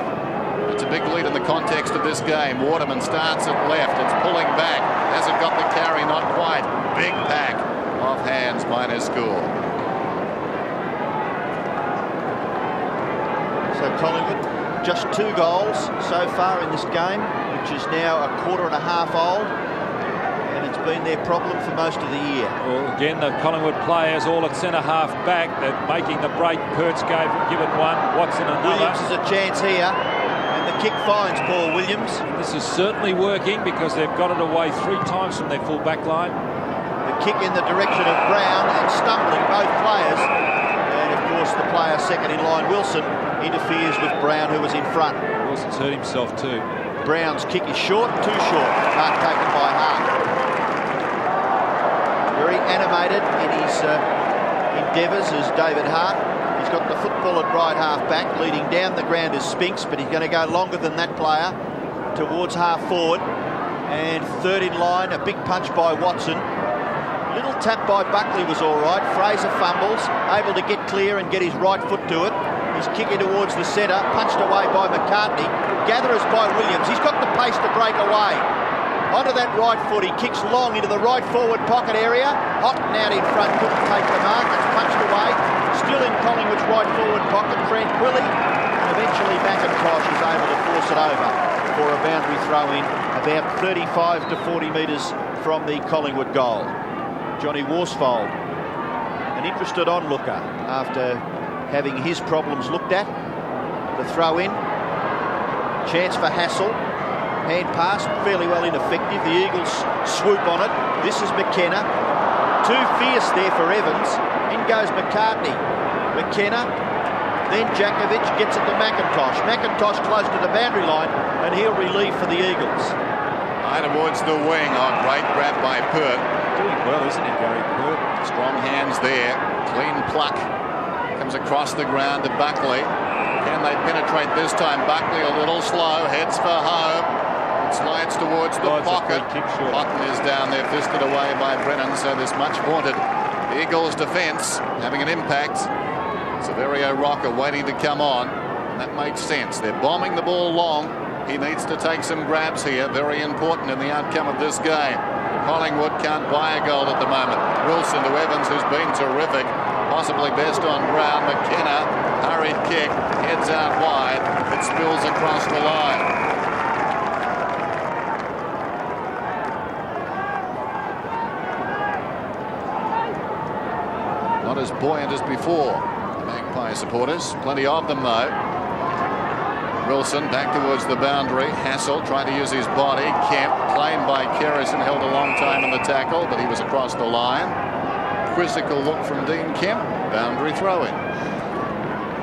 It's a big lead in the context of this game. Waterman starts at left. It's pulling back. Hasn't got the carry, not quite. Big pack off hands, minus score. So Collingwood, just 2 goals so far in this game, which is now a quarter and a half old. And it's been their problem for most of the year. Well, again, the Collingwood players all at centre-half back. They're making the break. Perch given one. Watson another. Williams has a chance here. The kick finds Paul Williams. This is certainly working because they've got it away 3 times from their full back line. The kick in the direction of Brown and stumbling both players. And of course the player second in line, Wilson, interferes with Brown, who was in front. Wilson's hurt himself too. Brown's kick is short, too short. Mark taken by Hart. Very animated in his endeavours as David Hart. He's got the football at right half back, leading down the ground as Spinks, but he's going to go longer than that player towards half forward. And third in line, a big punch by Watson. Little tap by Buckley was all right. Fraser fumbles, able to get clear and get his right foot to it. He's kicking towards the centre, punched away by McCartney. Gatherers by Williams. He's got the pace to break away. Onto that right foot, he kicks long into the right forward pocket area. Hutton out in front, couldn't take the mark. It's punched away. Still in Collingwood's right forward pocket, tranquilly. And eventually McIntosh is able to force it over for a boundary throw in about 35 to 40 metres from the Collingwood goal. Johnny Worsfold, an interested onlooker after having his problems looked at. The throw in. Chance for Hassel. Hand pass, fairly well ineffective. The Eagles swoop on it. This is McKenna. Too fierce there for Evans. In goes McCartney. McKenna. Then Djakovic gets it to McIntosh. McIntosh close to the boundary line, and he'll relieve for the Eagles. High towards the wing. Oh, great grab by Pert. Doing well, isn't he, Gary Pert? Strong hands there. Clean pluck. Comes across the ground to Buckley. Can they penetrate this time? Buckley a little slow. Heads for home. Slides towards the pocket. Hutton is down there, fisted away by Brennan, so this much vaunted Eagles defence having an impact. Severio Rocker waiting to come on. And that makes sense. They're bombing the ball long. He needs to take some grabs here. Very important in the outcome of this game. Collingwood can't buy a goal at the moment. Wilson to Evans, who's been terrific. Possibly best on ground. McKenna, hurried kick, heads out wide. It spills across the line. Not as buoyant as before, Magpie supporters. Plenty of them, though. Wilson back towards the boundary. Hassel trying to use his body. Kemp claimed by Kerrison, held a long time in the tackle, but he was across the line. Quizzical look from Dean Kemp. Boundary throw-in.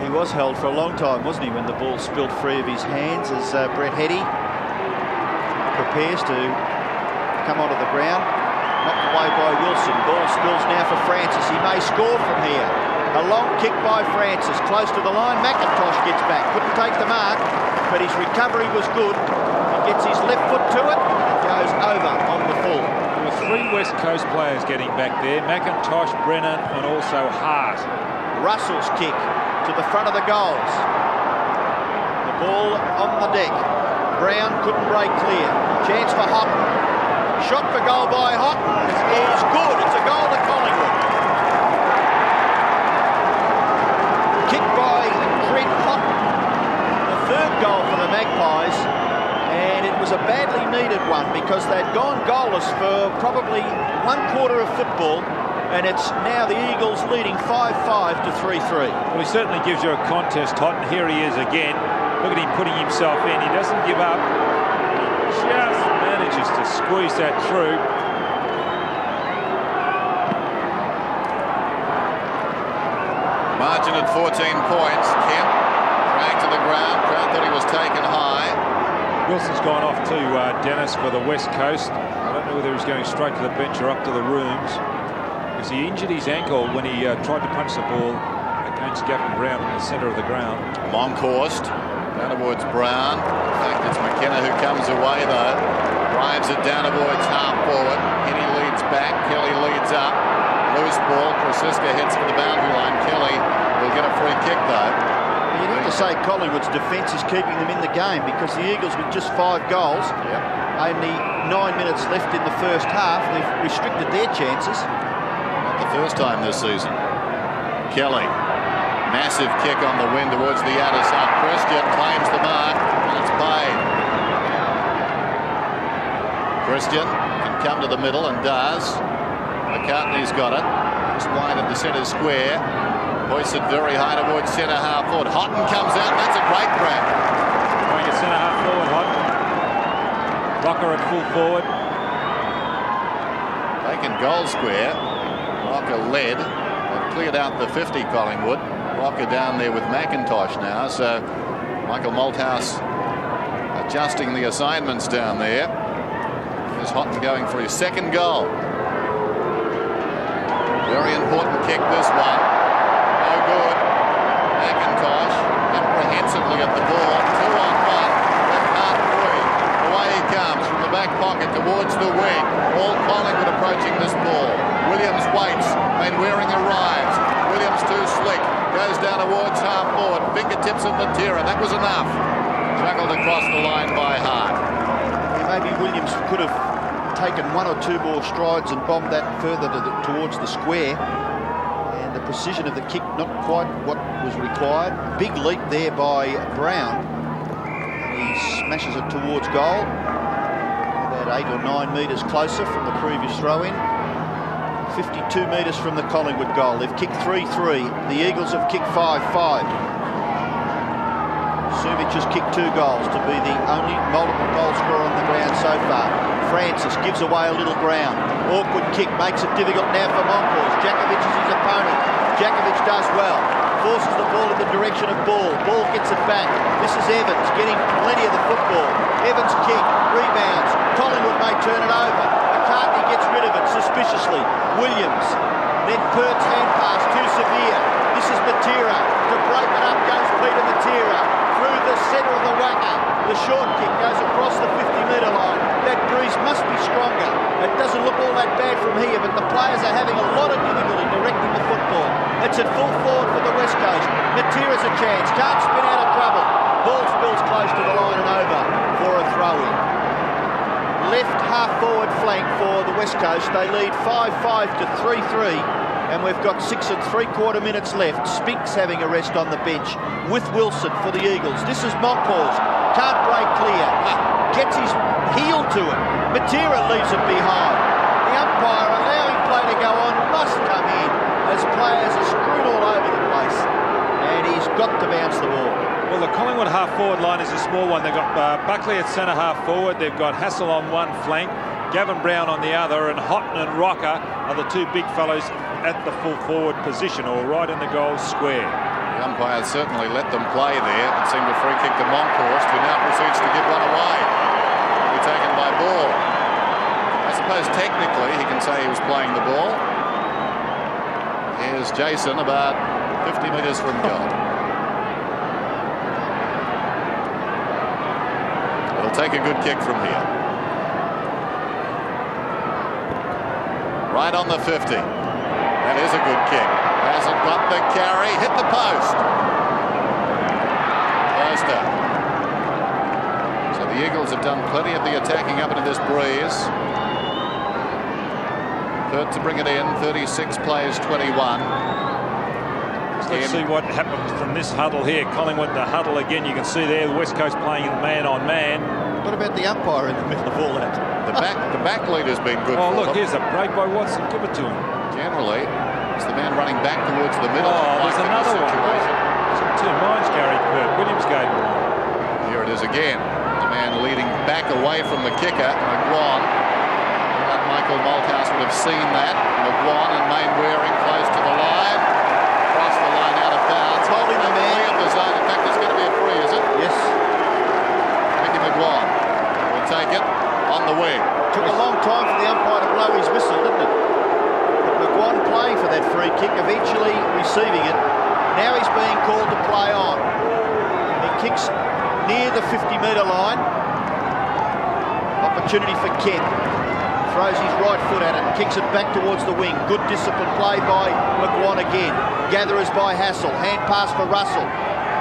He was held for a long time, wasn't he, when the ball spilled free of his hands as Brett Heady prepares to come onto the ground. Knocked away by Wilson. Ball spills now for Francis. He may score from here. A long kick by Francis. Close to the line. McIntosh gets back. Couldn't take the mark, but his recovery was good. He gets his left foot to it and goes over on the full. There were 3 West Coast players getting back there. McIntosh, Brennan and also Hart. Russell's kick to the front of the goals. The ball on the deck. Brown couldn't break clear. Chance for Hutton. Shot for goal by Hutton. It's good. It's a goal to Collingwood. Kick by Trent Hutton. was a badly needed one because they'd gone goalless for probably 1/4 of football, and it's now the Eagles leading 5-5 to 3-3. Well, he certainly gives you a contest, Hutton. Here he is again. Look at him putting himself in. He doesn't give up. He just manages to squeeze that through. Margin at 14 points. Kemp dragged to the ground. Crowd thought he was taken high. Wilson's gone off to Dennis for the West Coast. I don't know whether he's going straight to the bench or up to the rooms, because he injured his ankle when he tried to punch the ball against Gavin Brown in the centre of the ground. Monkhorst down towards Brown. In fact, it's McKenna who comes away though. Drives it down towards half forward. Kenny leads back. Kelly leads up. Loose ball. Krasiska heads for the boundary line. Kelly will get a free kick though. You'd have to say Collingwood's defence is keeping them in the game, because the Eagles, with just 5 goals, only 9 minutes left in the first half, they've restricted their chances. Not the first time this season. Kelly, massive kick on the wing towards the outer side. Christian claims the mark, and it's paid. Christian can come to the middle and does. McCartney's got it. Just wide of the centre square. Hoisted very high towards centre half forward. Hutton comes out. That's a great grab. Going at centre half forward, Hutton. Rocker at full forward. Taken goal square. Rocker led. They've cleared out the 50, Collingwood. Rocker down there with McIntosh now. So Michael Malthouse adjusting the assignments down there. Here's Hutton going for his second goal. Very important kick, this one. No good. McIntosh apprehensively at the ball. 2-on-1. Left half free. Away he comes from the back pocket towards the wing. All Collingwood approaching this ball. Williams waits. Mainwaring arrives. Williams too slick. Goes down towards half forward. Fingertips of Matera. That was enough. Juggled across the line by Hart. Maybe Williams could have taken 1 or 2 more strides and bombed that further towards the square. And the precision of the kick, not quite what was required. Big leap there by Brown. He smashes it towards goal. About 8 or 9 metres closer from the previous throw-in. 52 metres from the Collingwood goal. They've kicked 3-3. The Eagles have kicked 5-5. Sumich has kicked 2 goals to be the only multiple goal scorer on the ground so far. Francis gives away a little ground. Awkward kick makes it difficult now for Monkhorst. Jakovic is his opponent. Jakovic does well. Forces the ball in the direction of Ball. Ball gets it back. This is Evans getting plenty of the football. Evans kick, rebounds. Collingwood may turn it over. McCartney gets rid of it suspiciously. Williams. Then Pert's hand pass too severe. This is Matera. To break it up goes Peter Matera. Through the centre of the WACA. The short kick goes across the 50-metre line. That breeze must be stronger. It doesn't look all that bad from here, but the players are having a lot of difficulty directing the football. It's at full forward for the West Coast. Matera's a chance. Can't spin out of trouble. Ball spills close to the line and over for a throw-in. Left half forward flank for the West Coast. They lead 5-5 to 3-3. And we've got 6 3/4 minutes left. Spinks having a rest on the bench with Wilson for the Eagles. This is Monkhorst. Can't break clear. Gets his heel to it. Matera leaves it behind. The umpire allowing play to go on must come in as players are screwed all over the place. And he's got to bounce the ball. Well, the Collingwood half-forward line is a small one. They've got Buckley at centre half-forward. They've got Hassel on one flank, Gavin Brown on the other, and Hutton and Rocker are the 2 big fellows at the full-forward position, or right in the goal square. The umpire certainly let them play there. It seemed a free kick to Monkhorst, who now proceeds to give one away. It'll be taken by Ball. I suppose technically he can say he was playing the ball. Here's Jason about 50 metres from goal. It'll take a good kick from here. Right on the 50. That is a good kick. Hasn't got the carry. Hit the post. Foster. So the Eagles have done plenty of the attacking up into this breeze. Third to bring it in. 36 plays, 21. Let's see what happens from this huddle here. Collingwood, the huddle again. You can see there the West Coast playing man on man. What about the umpire in the middle of all that? The back leader's been good. Oh, for look, them. here's a break by Watson. Give it to him. Generally, it's the man running back towards the middle. Oh, there's in this another one. situation. Two minds, Gary Pert. Williams gave him one. Here it is again. The man leading back away from the kicker, McGuan. That Michael Malthouse would have seen that. McGuan and Mainwaring close to the line. Cross the line out of bounds. Holding the man. Of the zone. In fact, it's going to be a free, is it? Yes. Mickey McGuan will take it on the wing. Took a long time for the umpire to blow his whistle, didn't it? But McGuan playing for that free kick, eventually receiving it. Now he's being called to play on. He kicks near the 50-metre line. Opportunity for Kemp. Throws his right foot at it, kicks it back towards the wing. Good discipline play by McGuan again. Gatherers by Hassel. Hand pass for Russell.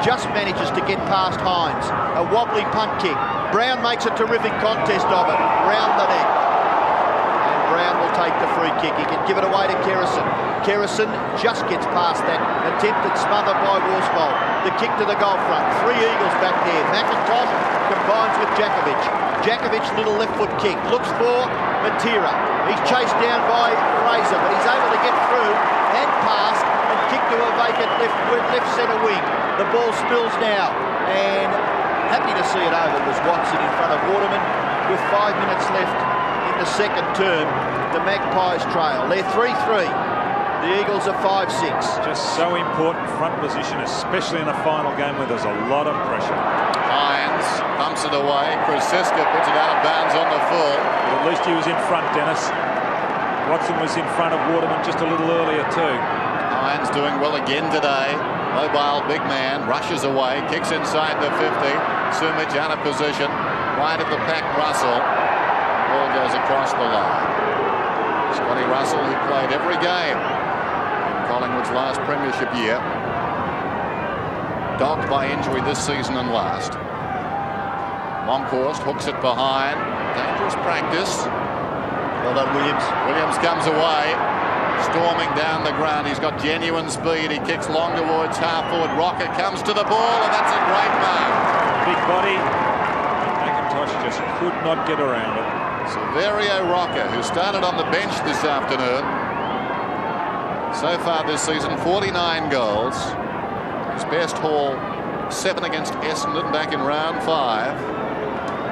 Just manages to get past Hines. A wobbly punt kick. Brown makes a terrific contest of it. Round the neck. And Brown will take the free kick. He can give it away to Kerrison. Kerrison just gets past that. Attempted smothered by Worsfold. The kick to the goal front. Three Eagles back there. McIntosh combines with Jakovic. Jakovic, little left foot kick. Looks for Matera. He's chased down by Fraser, but he's able to get through and pass and kick to a vacant left centre wing. The ball spills now, and happy to see it over was Watson in front of Waterman with 5 minutes left in the second term. The Magpies trail. They're 3-3. The Eagles are 5-6. Just so important front position, especially in a final game where there's a lot of pressure. Hines pumps it away. Krasiska puts it out of bounds on the full. But at least he was in front, Dennis. Watson was in front of Waterman just a little earlier too. Hines doing well again today. Mobile big man rushes away, kicks inside the 50. Sumich out of position. Right at the pack, Russell. Ball goes across the line. Scotty Russell, who played every game in Collingwood's last premiership year. Dogged by injury this season and last. Monkhorst hooks it behind. Dangerous practice. Well done, Williams. Williams comes away. Storming down the ground. He's got genuine speed. He kicks long towards half forward. Rocker comes to the ball, and that's a great mark. Big body. McIntosh just could not get around it. Severio Rocker, who started on the bench this afternoon. So far this season, 49 goals. His best haul, 7 against Essendon back in round 5.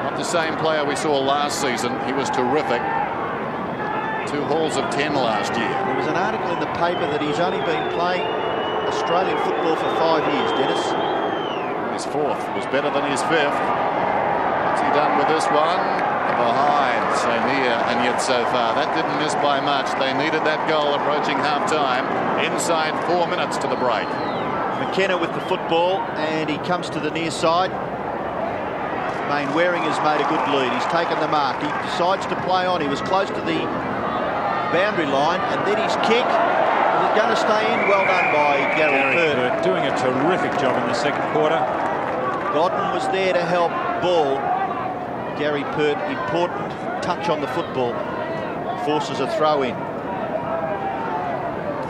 Not the same player we saw last season. He was terrific. 2 hauls of 10 last year. There was an article in the paper that he's only been playing Australian football for 5 years, Dennis. His 4th was better than his 5th. What's he done with this one? Behind, so near and yet so far. That didn't miss by much. They needed that goal approaching half-time. Inside 4 minutes to the break. McKenna with the football, and he comes to the near side. Mainwaring has made a good lead. He's taken the mark. He decides to play on. He was close to the boundary line, and then his kick is going to stay in. Well done by Gary Pert. Doing a terrific job in the second quarter. Godden was there to help Ball. Gary Pert, important touch on the football, forces a throw in.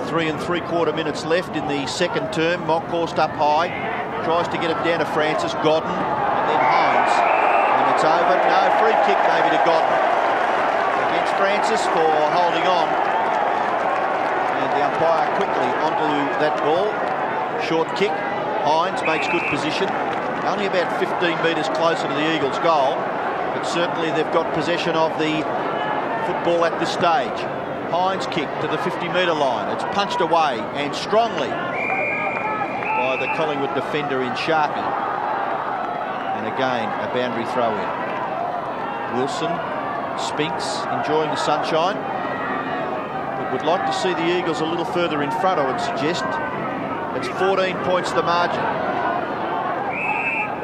3 3/4 minutes left in the second term. Monkhorst up high, tries to get it down to Francis. Godden, and then Hines, and it's over. No, free kick maybe to Godden against Francis for holding on, and the umpire quickly onto that ball. Short kick. Hines makes good position, only about 15 metres closer to the Eagles' goal. But certainly they've got possession of the football at this stage. Hines kick to the 50-metre line. It's punched away and strongly by the Collingwood defender in Sharkey. And again, a boundary throw in. Wilson, Spinks enjoying the sunshine. But would like to see the Eagles a little further in front, I would suggest. It's 14 points the margin.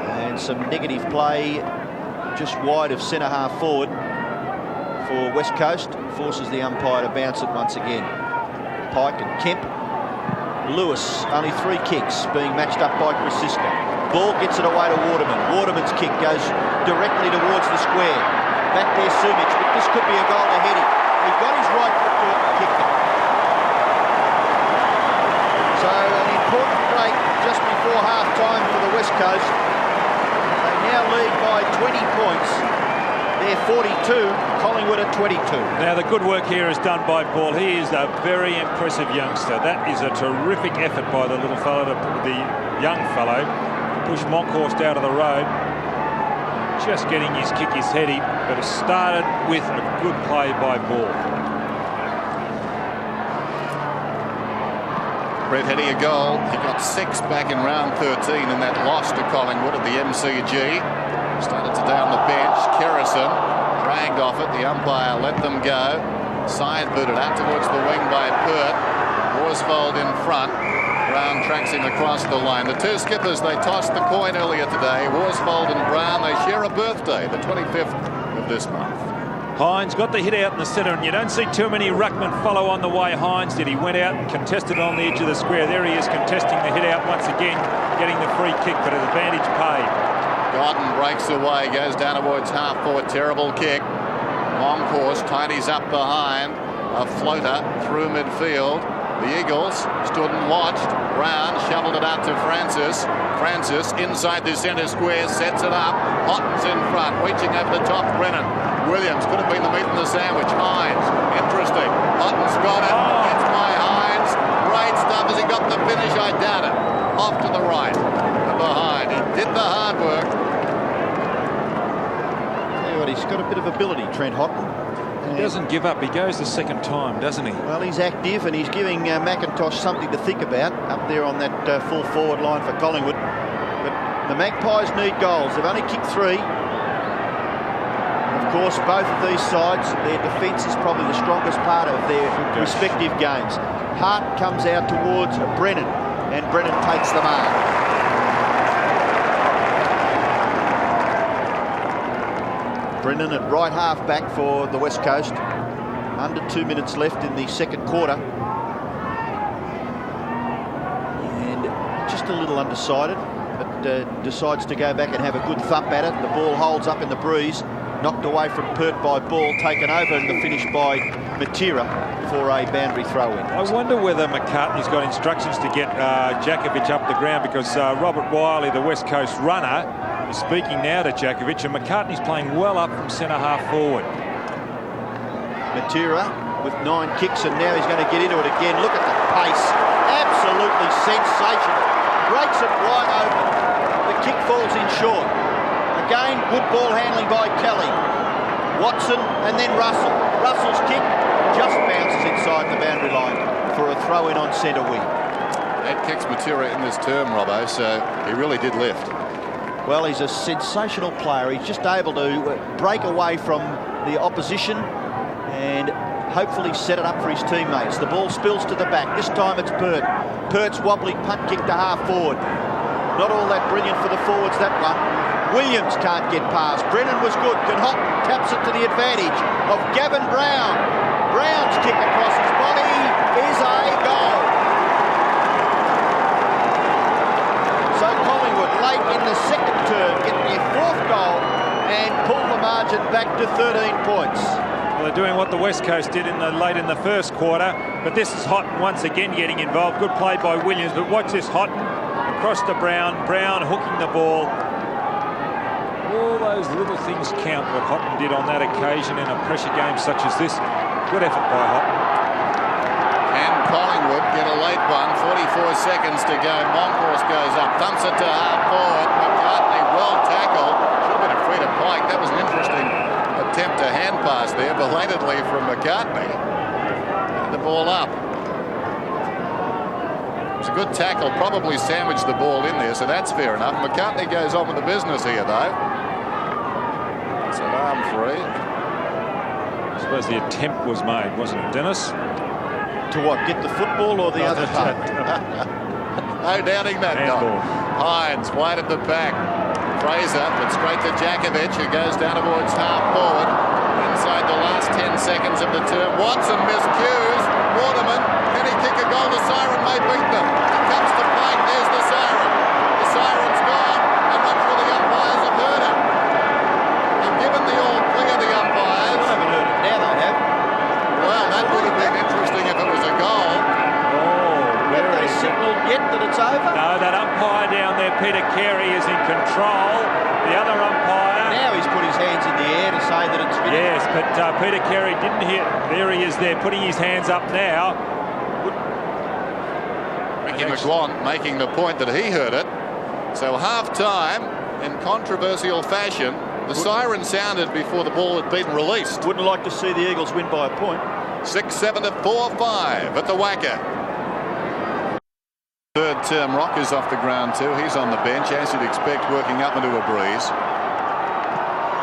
And some negative play just wide of centre half forward for West Coast. Forces the umpire to bounce it once again. Pike and Kemp. Lewis, only 3 kicks, being matched up by Krasiska. Ball gets it away to Waterman. Waterman's kick goes directly towards the square. Back there Sumich, but this could be a goal ahead of him. He got his right foot to it and kicked it. So an important break just before half-time for the West Coast. They now lead by 20 points. They're 42, Collingwood at 22. Now the good work here is done by Ball. He is a very impressive youngster. That is a terrific effort by the little fellow, the young fellow, to push Monkhorst out of the road. Just getting his kick is heady, but it started with a good play by Ball. Brett Heady a goal. He got 6 back in round 13 in that loss to Collingwood at the MCG. Started to down the bench. Kerrison dragged off it. The umpire let them go. Side booted out towards the wing by Pert. Worsfold in front. Brown tracks him across the line. The two skippers, they tossed the coin earlier today. Worsfold and Brown, they share a birthday, the 25th of this month. Hines got the hit out in the centre, and you don't see too many ruckmen follow on the way Hines did. He went out and contested on the edge of the square. There he is contesting the hit out once again, getting the free kick, but an advantage paid. Gordon breaks away, goes down towards half forward. Terrible kick. Monkhorst tidies up behind. A floater through midfield. The Eagles stood and watched. Brown shoveled it out to Francis. Francis inside the centre square, sets it up. Hutton's in front, reaching over the top. Brennan. Williams could have been the meat in the sandwich. Hines, interesting. Hutton's got it. Gets by Hines. Great stuff. Has he got the finish? I doubt it. Off to the right. And behind. He did the hard work. Tell you what, he's got a bit of ability, Trent Hutton. He doesn't give up. He goes the second time, doesn't he? Well, he's active and he's giving McIntosh something to think about up there on that full forward line for Collingwood. But the Magpies need goals. They've only kicked 3. Of course, both of these sides, their defence is probably the strongest part of their respective games. Hart comes out towards Brennan, and Brennan takes the mark. Brennan at right half back for the West Coast. Under 2 minutes left in the second quarter. And just a little undecided, but decides to go back and have a good thump at it. The ball holds up in the breeze. Knocked away from Pert by Ball, taken over in the finish by Matera for a boundary throw-in. I wonder whether McCartney's got instructions to get Jakovic up the ground, because Robert Wiley, the West Coast runner, is speaking now to Jakovic, and McCartney's playing well up from centre half forward. Matera with 9 kicks, and now he's going to get into it again. Look at the pace. Absolutely sensational. Breaks it wide open. The kick falls in short. Again, good ball handling by Kelly. Watson and then Russell. Russell's kick just bounces inside the boundary line for a throw-in on centre wing. That kicks Matera in this term, Robbo, so he really did lift. Well, he's a sensational player. He's just able to break away from the opposition and hopefully set it up for his teammates. The ball spills to the back. This time it's Pert. Pert's wobbly punt kick to half forward. Not all that brilliant for the forwards, that one. Williams can't get past. Brennan was good. Hutton taps it to the advantage of Gavin Brown. Brown's kick across his body is a goal. So Collingwood late in the second term get their 4th goal and pull the margin back to 13 points. Well, they're doing what the West Coast did late in the first quarter, but this is Hutton once again getting involved. Good play by Williams, but watch this. Hutton across to Brown. Brown hooking the ball. All those little things count, what Hutton did on that occasion in a pressure game such as this. Good effort by Hutton. And Collingwood get a late one. 44 seconds to go. Monkhorst goes up, thumps it to half forward. McCartney well tackled. Should have been a free to Pike. That was an interesting attempt to hand pass there, belatedly from McCartney. And the ball up. It was a good tackle. Probably sandwiched the ball in there, so that's fair enough. McCartney goes on with the business here, though. It's an arm free. I suppose the attempt was made, wasn't it, Dennis? To what, get the football or the other part? No doubting that, Don. Hines wide at the back. Fraser, but straight to Jakovic, who goes down towards half forward. Inside the last 10 seconds of the term. Watson miscues. Waterman, can he kick a goal? The siren may beat them. It comes to Pike. There's the siren. The siren's gone. I'm not sure the umpires have heard it. They've given the all clear, the umpires. I haven't heard it. Now they have. Well, that would have been interesting if it was a goal. Oh, They signalled yet that it's over? No, that umpire down there, Peter Carey, is in control. The other umpire... Now he's put his hands in the air to say that it's finished. Yes, but Peter Carey didn't hear... There he is there, putting his hands up now. Ricky McGuan making the point that he heard it. So half-time, in controversial fashion, the siren sounded before the ball had been released. Wouldn't like to see the Eagles win by a point. 6-7 to 4-5 at the WACA. Third term Rock is off the ground too. He's on the bench, as you'd expect, working up into a breeze.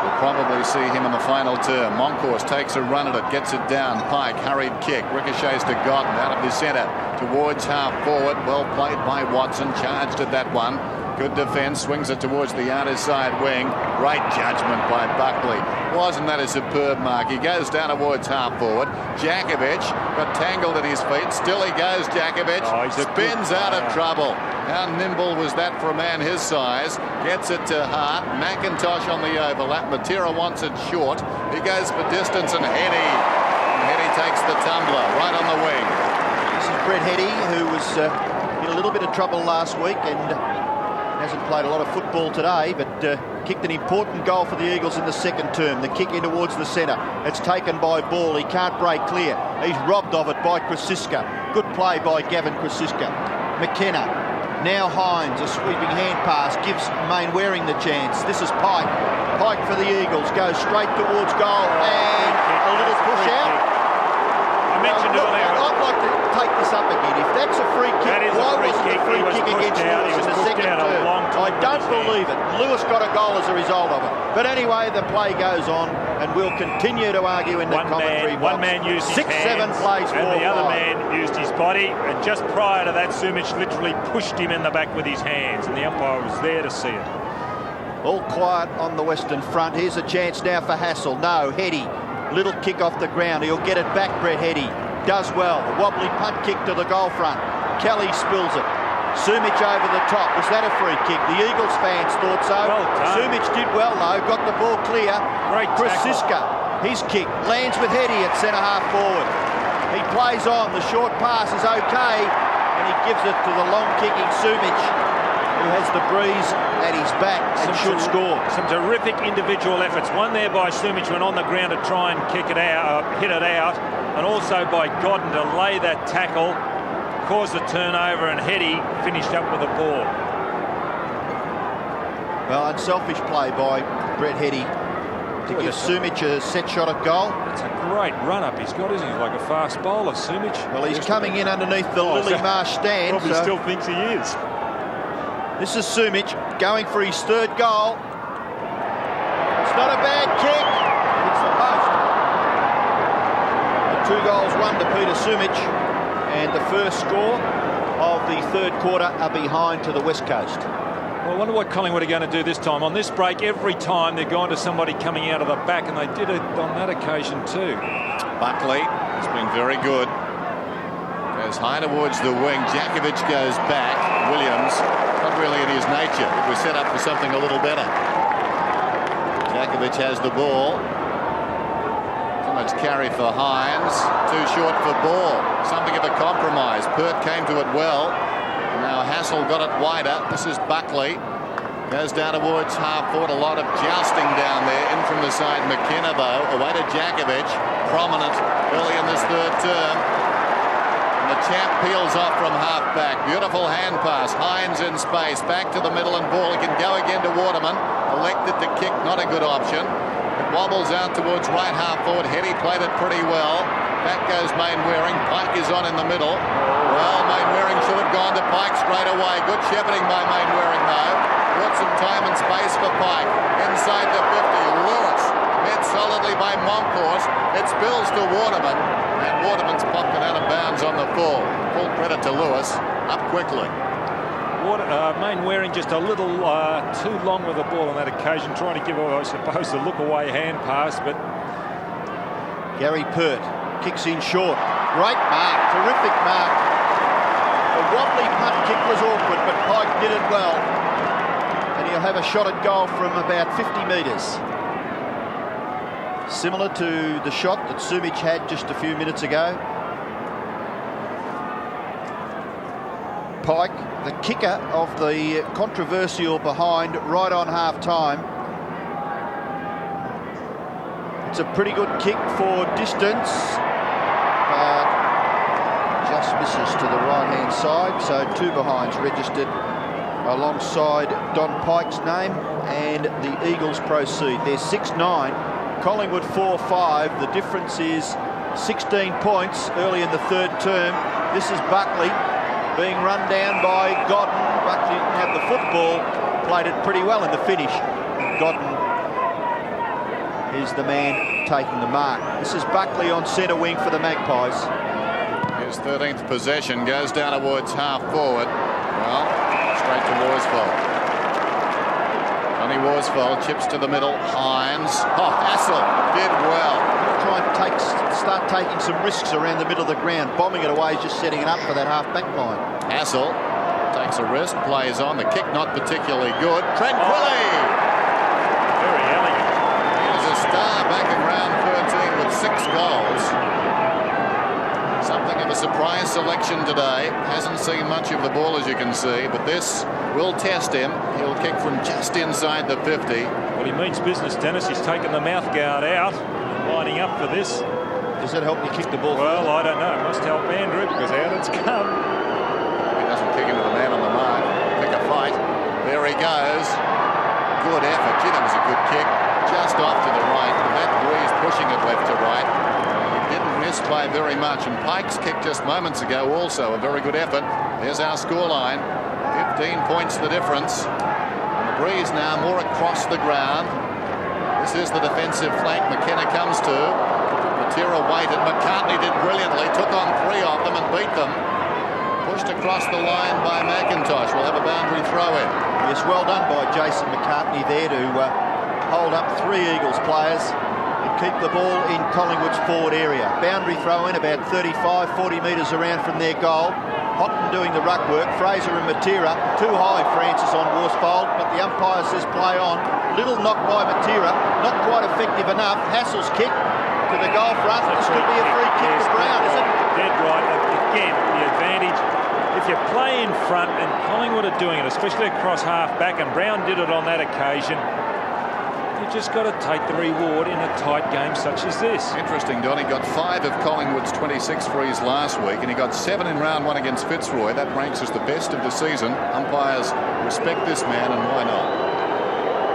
We'll probably see him in the final term. Moncourse takes a run at it, gets it down. Pike, hurried kick, ricochets to Godden out of the centre towards half forward. Well played by Watson, charged at that one. Good defence, swings it towards the outer side wing. Great judgment by Buckley. Wasn't that a superb mark? He goes down towards half forward. Jakovic got tangled at his feet. Still he goes, Jakovic. Spins out of trouble. How nimble was that for a man his size? Gets it to Hart. McIntosh on the overlap. Matera wants it short. He goes for distance and Heady. Heady takes the tumbler right on the wing. This is Brett Heady, who was in a little bit of trouble last week and hasn't played a lot of football today, but kicked an important goal for the Eagles in the second term. The kick in towards the centre. It's taken by Ball. He can't break clear. He's robbed of it by Krasiska. Good play by Gavin Krasiska. McKenna. Now Hines, a sweeping hand pass, gives Mainwaring the chance. This is Pike. Pike for the Eagles. Goes straight towards goal and a little push out. I mentioned earlier. I'd like to take this up again. If that's a free kick, why wasn't the free kick against Lewis in the second term? I don't believe it. Lewis got a goal as a result of it. But anyway, the play goes on, and we'll continue to argue in the commentary box. One man used his hands, 6-7 plays, and the other man used his body. And just prior to that, Sumich literally pushed him in the back with his hands, and the umpire was there to see it. All quiet on the Western front. Here's a chance now for Hassel. No, Heady. Little kick off the ground. He'll get it back, Brett Heady. Does well. Wobbly punt kick to the goal front. Kelly spills it. Sumich over the top. Was that a free kick? The Eagles fans thought so. Well done. Sumich did well though. Got the ball clear. Great Krasiska, his kick lands with Heady at centre half forward. He plays on. The short pass is okay, and he gives it to the long kicking Sumich, who has the breeze at his back and should score. Some terrific individual efforts. One there by Sumich when on the ground to try and kick it out, hit it out, and also by Godden to lay that tackle, cause the turnover, and Heady finished up with the ball. Well, unselfish play by Brett Heady to give Sumich a set shot at goal. It's a great run-up he's got, isn't he? Like a fast bowler, Sumich. Well, he's coming in underneath the Lily Marsh stand. Probably still thinks he is. This is Sumich going for his third goal. It's not a bad kick. It's the post. The 2 goals, 1 to Peter Sumich, and the first score of the third quarter are behind to the West Coast. Well, I wonder what Collingwood are going to do this time. On this break, every time they're going to somebody coming out of the back, and they did it on that occasion too. Buckley has been very good. Goes high towards the wing. Jakovic goes back. Williams, not really in his nature. It was set up for something a little better. Jakovic has the ball. Too much carry for Hines. Too short for Ball. Something of a compromise. Pert came to it well. Now Hassel got it wider. This is Buckley. Goes down towards half forward. A lot of jousting down there. In from the side, McKenna though. Away to Jakovic. Prominent early in this third term. And the champ peels off from half back. Beautiful hand pass. Hines in space. Back to the middle and Ball. He can go again to Waterman. Elected to kick. Not a good option. It wobbles out towards right half forward. Heady played it pretty well. Back goes Mainwaring. Pike is on in the middle. Well, Mainwaring should have gone to Pike straight away. Good shepherding by Mainwaring though. Brought some time and space for Pike. Inside the 50. Lewis met solidly by Moncourse. It spills to Waterman. And Waterman's popped it out of bounds on the full. Full credit to Lewis. Up quickly. Mainwaring just a little too long with the ball on that occasion, trying to give, I suppose, a look-away hand pass, but... Gary Pert kicks in short. Great mark, terrific mark. The wobbly punt kick was awkward, but Pike did it well. And he'll have a shot at goal from about 50 metres. Similar to the shot that Sumich had just a few minutes ago. Pike, the kicker of the controversial behind right on half-time. It's a pretty good kick for distance, but just misses to the right-hand side. So 2 behinds registered alongside Don Pike's name, and the Eagles proceed. They're 6-9, Collingwood 4-5. The difference is 16 points early in the third term. This is Buckley being run down by Godden. Buckley didn't have the football, played it pretty well in the finish. Godden is the man taking the mark. This is Buckley on centre wing for the Magpies. His 13th possession goes down towards half forward. Well, straight to Worsfold. Johnny Worsfold chips to the middle. Hines. Oh, Hassel did well. Try and start taking some risks around the middle of the ground. Bombing it away is just setting it up for that half-back line. Hassel takes a risk, plays on. The kick not particularly good. Tranquilly! Very elegant. He was a star back in round 13 with 6 goals. Something of a surprise selection today. Hasn't seen much of the ball, as you can see, but this will test him. He'll kick from just inside the 50. Well, he means business, Dennis. He's taken the mouth guard out, lining up for this. Does that help you kick the ball? Well, I don't know. It must help Andrew, because out it's come. He doesn't kick into the man on the mark. Pick a fight. There he goes. Good effort. Gee, that was a good kick. Just off to the right. That breeze pushing it left to right. He didn't miss by very much. And Pike's kick just moments ago also a very good effort. There's our scoreline. 15 points the difference. And the breeze now more across the ground. This is the defensive flank McKenna comes to. Matera waited. McCartney did brilliantly. Took on 3 of them and beat them. Pushed across the line by McIntosh. We'll have a boundary throw in. Yes, well done by Jason McCartney there to hold up 3 Eagles players and keep the ball in Collingwood's forward area. Boundary throw in about 35, 40 metres around from their goal. Hutton doing the ruck work. Fraser and Matera. Too high, Francis, on Worsfold, but the umpire says play on. Little knock by Matera. Not quite effective enough. Hassel's kick to the goal front. This could be a free kick to Brown, is it? Dead right. Again, the advantage. If you play in front, and Collingwood are doing it, especially across half-back, and Brown did it on that occasion, you just got to take the reward in a tight game such as this. Interesting, Don. He got 5 of Collingwood's 26 frees last week, and he got 7 in round 1 against Fitzroy. That ranks as the best of the season. Umpires respect this man, and why not?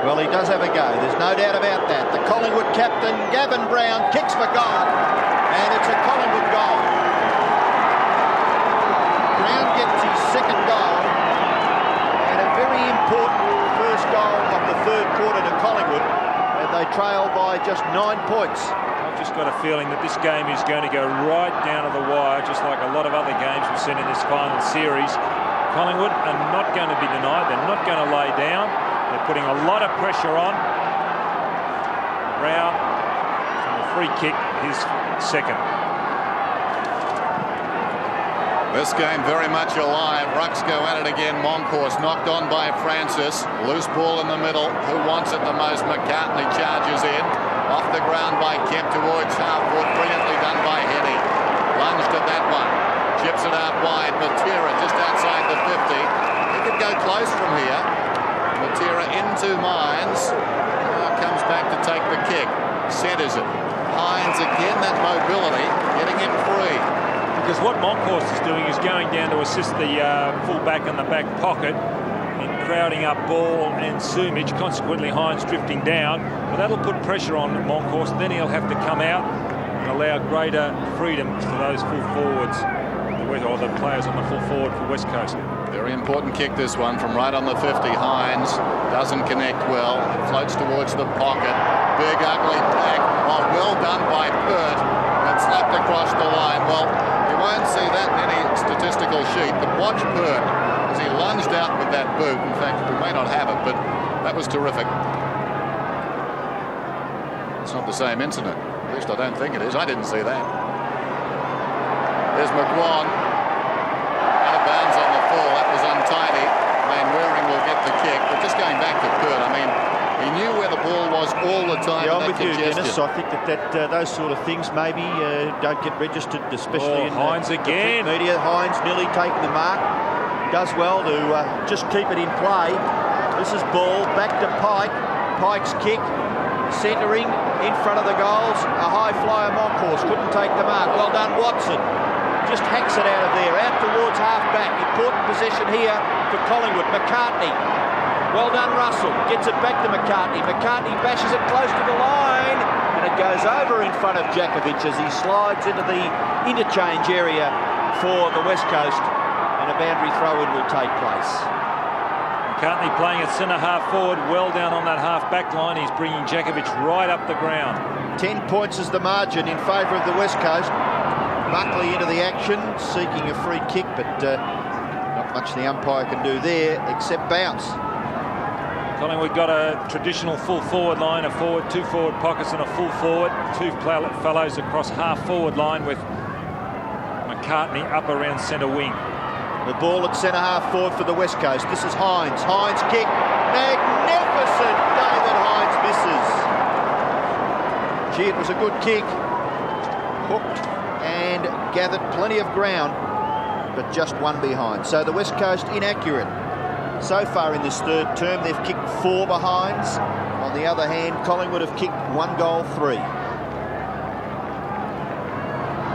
Well, he does have a go. There's no doubt about that. The Collingwood captain, Gavin Brown, kicks for goal, and it's a Collingwood goal. Brown gets his second goal, and a very important first goal of the third quarter to Collingwood, and they trail by just 9 points. I've just got a feeling that this game is going to go right down to the wire, just like a lot of other games we've seen in this final series. Collingwood are not going to be denied. They're not going to lay down. They're putting a lot of pressure on. Brown from a free kick, his second. This game very much alive. Rucks go at it again. Moncourse knocked on by Francis. Loose ball in the middle. Who wants it the most? McCartney charges in. Off the ground by Kemp towards half-forward. Brilliantly done by Henny. Lunged at that one. Chips it out wide. Matera just outside the 50. He could go close from here. Matera into Mines. Now comes back to take the kick. Centres it. Hines again, that mobility, getting him free. Because what Moncourse is doing is going down to assist the full-back in the back pocket in crowding up Ball and Sumich. Consequently, Hines drifting down. Well, that'll put pressure on Moncourse. Then he'll have to come out and allow greater freedom to those full forwards, or the players on the full forward for West Coast. Very important kick, this one, from right on the 50. Hines doesn't connect well. It floats towards the pocket. Big, ugly back. Oh, well done by Pert. And slapped across the line. Well, you won't see that in any statistical sheet, but watch Pert as he lunged out with that boot. In fact, we may not have it, but that was terrific. It's not the same incident. At least I don't think it is. I didn't see that. There's McGuan. Out of bounds on the full. That was untidy. Waring will get the kick. But just going back to Pert, I mean, he knew where the ball was all the time. Yeah, I'm with you, Dennis. I think that those sort of things maybe don't get registered, especially in Hines again. Media. Hines nearly taking the mark. does well to just keep it in play. This is ball back to Pike. Pike's kick, centering in front of the goals. A high flyer Moncourse couldn't take the mark. Well done, Watson. Just hacks it out of there, out towards half-back. Important possession here for Collingwood. McCartney. Well done, Russell. Gets it back to McCartney. McCartney bashes it close to the line, and it goes over in front of Jakovic as he slides into the interchange area for the West Coast, and a boundary throw-in will take place. McCartney playing at centre-half forward, well down on that half-back line. He's bringing Jakovic right up the ground. 10 points is the margin in favour of the West Coast. Buckley into the action, seeking a free kick, but not much the umpire can do there except bounce. Collingwood got a traditional full forward line, a forward, 2 forward pockets and a full forward. 2 fellows across half forward line with McCartney up around centre wing. The ball at centre-half forward for the West Coast. This is Hines. Hines kick. Magnificent! David Hines misses. Gee, it was a good kick. Hooked and gathered plenty of ground, but just one behind. So the West Coast inaccurate. So far in this third term, they've kicked 4 behinds. On the other hand, Collingwood have kicked 1 goal, 3.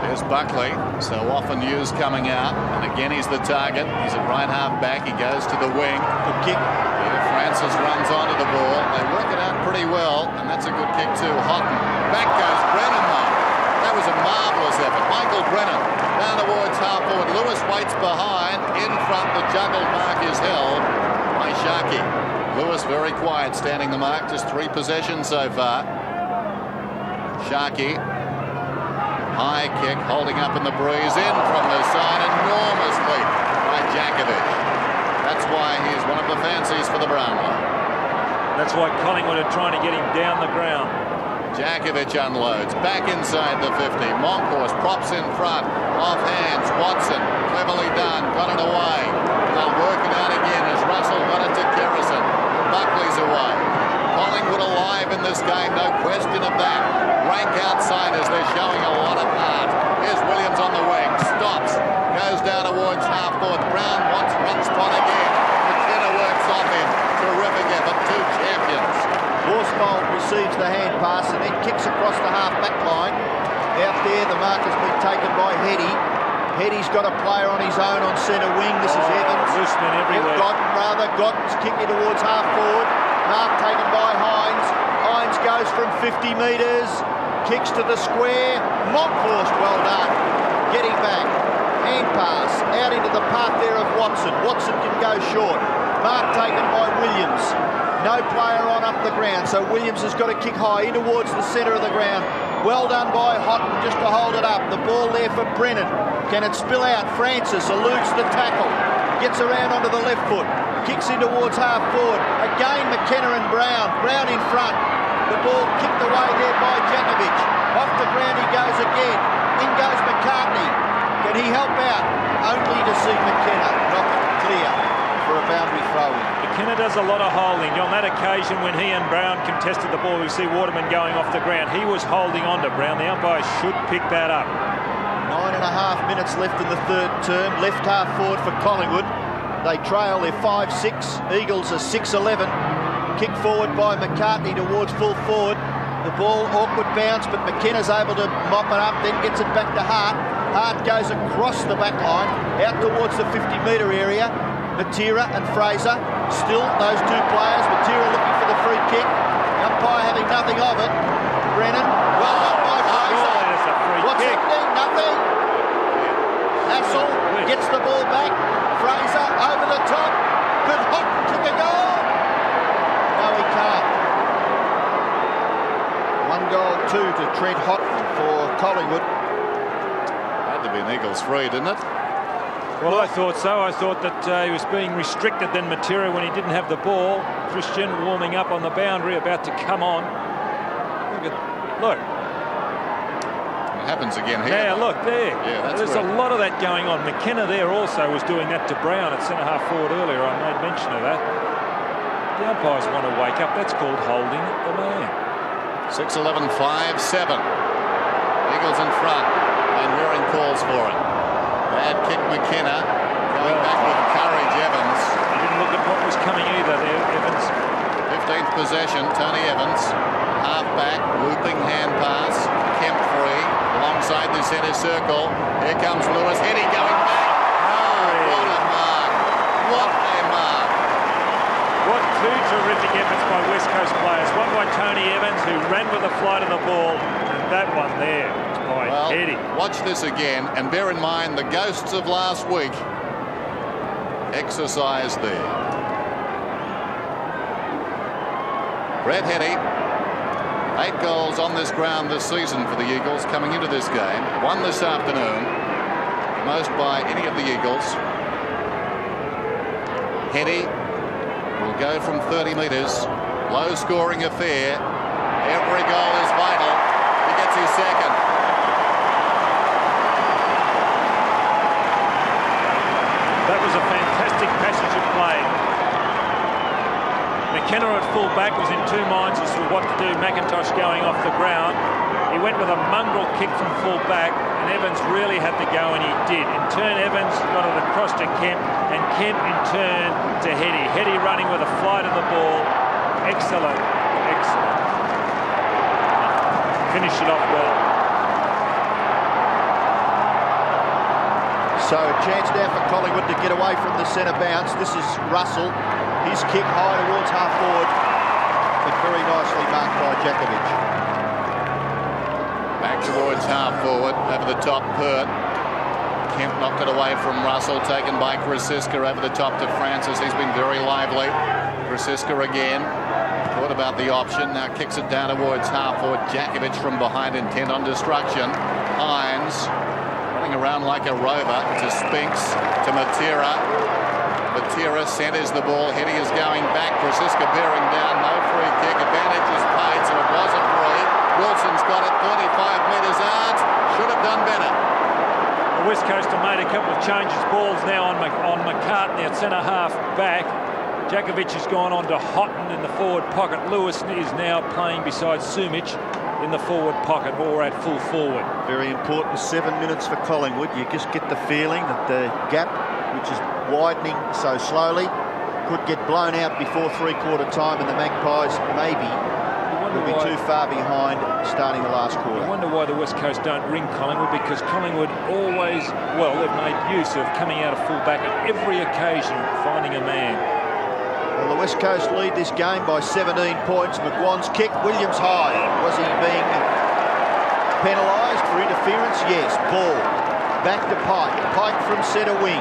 There's Buckley, so often used coming out, and again he's the target. He's at right half back. He goes to the wing. Good kick. Here Francis runs onto the ball. They work it out pretty well, and that's a good kick too. Hutton. Back goes Brennan though. That was a marvellous effort. Michael Brennan down towards half forward. Lewis waits behind. In front, the juggled mark is held by Sharkey. Lewis very quiet, standing the mark. Just 3 possessions so far. Sharkey. High kick, holding up in the breeze, in from the side enormously by Jakovic. That's why he's one of the fancies for the Brownlow. That's why Collingwood are trying to get him down the ground. Jakovic unloads, back inside the 50. Moncourse props in front, off hands. Watson, cleverly done, got it away. They'll work it out again as Russell got it to Kerrison. Buckley's away. Collingwood alive in this game, no question of that. Rank outsiders, they're showing a lot of heart. Here's Williams on the wing, stops, goes down towards half forward. Brown wants one spot again. McKenna works off him. Terrific effort, 2 champions. Worsfold receives the hand pass and then kicks across the half-back line. Out there, the mark has been taken by Heady. Heady's got a player on his own on centre wing. This is Evans. Loosman everywhere. Gotten's kicking towards half forward. Mark taken by Hines. Hines goes from 50 metres. Kicks to the square. Moncourse, well done. Getting back. Hand pass out into the path there of Watson. Watson can go short. Mark taken by Williams. No player on up the ground, so Williams has got to kick high in towards the centre of the ground. Well done by Hutton just to hold it up. The ball there for Brennan. Can it spill out? Francis eludes the tackle. Gets around onto the left foot. Kicks in towards half forward. Again McKenna and Brown. Brown in front. The ball kicked away there by Jakovic. Off the ground he goes again. In goes McCartney. Can he help out? Only to see McKenna knock it clear for a boundary throw-in. McKenna does a lot of holding. On that occasion when he and Brown contested the ball, we see Waterman going off the ground. He was holding on to Brown. The umpire should pick that up. 9.5 minutes left in the third term. Left half forward for Collingwood. They trail, they're 5-6. Eagles are 6-11. Kick forward by McCartney towards full forward. The ball, awkward bounce, but McKenna's able to mop it up, then gets it back to Hart. Hart goes across the back line, out towards the 50-metre area. Matera and Fraser, still those 2 players. Matera looking for the free kick. The umpire having nothing of it. Brennan, well done by Fraser. What's happening? Nothing. Hassel gets the ball back. Fraser over the top. Could Hutton kick a goal? No, he can't. 1 goal, 2 to Trent Hutton for Collingwood. Had to be an Eagles free, didn't it? Well, I thought so. I thought that he was being restricted then Matera when he didn't have the ball. Christian warming up on the boundary, about to come on. Look. It happens again here. Yeah, look there. Yeah, there's a lot of that going on. McKenna there also was doing that to Brown at centre half forward earlier. I made mention of that. The umpires want to wake up. That's called holding the man. 6-11, 5-7. Eagles in front. And Waring calls for it. Bad kick McKenna. Going back with courage possession. Tony Evans, half-back, looping hand pass. Kemp free, alongside the centre circle. Here comes Lewis, Heady going back. Oh, what a mark. What a mark. What two terrific efforts by West Coast players. One by Tony Evans, who ran with the flight of the ball, and that one there by Heady. Watch this again, and bear in mind the ghosts of last week exercised there. Brett Heady, 8 goals on this ground this season for the Eagles coming into this game. One this afternoon, most by any of the Eagles. Heady will go from 30 metres. Low-scoring affair. Every goal is vital. He gets his second. That was a fantastic passage of play. McKenna at full back was in two minds as to what to do. McIntosh going off the ground. He went with a mongrel kick from full back, and Evans really had to go, and he did. In turn, Evans got it across to Kemp, and Kemp in turn to Heady. Heady running with a flight of the ball. Excellent, excellent. Finish it off well. So a chance now for Collingwood to get away from the centre bounce. This is Russell. His kick high towards half forward, but very nicely marked by Djakovic. Back towards half forward, over the top, Pert. Kemp knocked it away from Russell, taken by Krasiska over the top to Francis. He's been very lively. Krasiska again. Thought about the option, now kicks it down towards half forward. Djakovic from behind, intent on destruction. Hines running around like a rover to Spinks, to Matera. Matera centres the ball. Heady is going back. Krasiska bearing down. No free kick. Advantage is paid, so it was a free. Wilson's got it 35 metres out. Should have done better. The West Coast have made a couple of changes. Balls now on McCartney at centre half back. Djakovic has gone on to Hutton in the forward pocket. Lewis is now playing beside Sumich in the forward pocket, or at full forward. Very important 7 minutes for Collingwood. You just get the feeling that the gap, which is widening so slowly, could get blown out before three-quarter time, and the Magpies maybe will be too far behind starting the last quarter. I wonder why the West Coast don't ring Collingwood, because Collingwood always, well, they've made use of coming out of full back at every occasion, finding a man. Well, the West Coast lead this game by 17 points. McGuan's kick, Williams high. Was he being penalised for interference? Yes. Ball back to Pike. Pike from centre wing.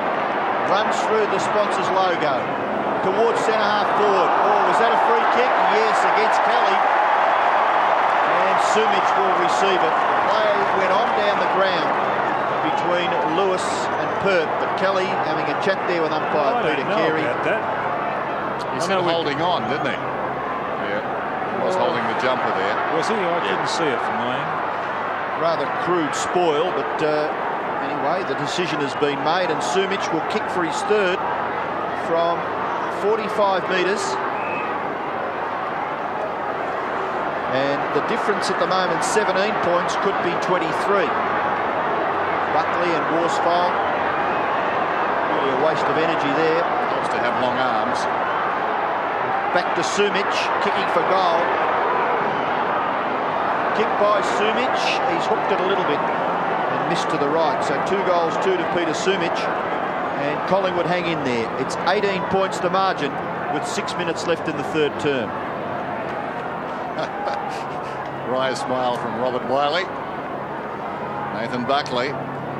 Runs through the sponsor's logo. Towards centre half forward. Oh, was that a free kick? Yes, against Kelly. And Sumich will receive it. The play went on down the ground between Lewis and Pert, but Kelly having a chat there with umpire Peter Carey. He said holding on, didn't he? Yeah, he was holding the jumper there. Was he? I couldn't see it from my end. Rather crude spoil, but anyway, the decision has been made, and Sumich will kick for his third from 45 metres. And the difference at the moment, 17 points, could be 23. Buckley and Worsfold. Really a waste of energy there. Helps to have long arms. Back to Sumich, kicking for goal. Kick by Sumich. He's hooked it a little bit and missed to the right. So 2 goals, 2 to Peter Sumich. And Collingwood hang in there. It's 18 points to margin with 6 minutes left in the third term. Wry smile from Robert Wiley. Nathan Buckley,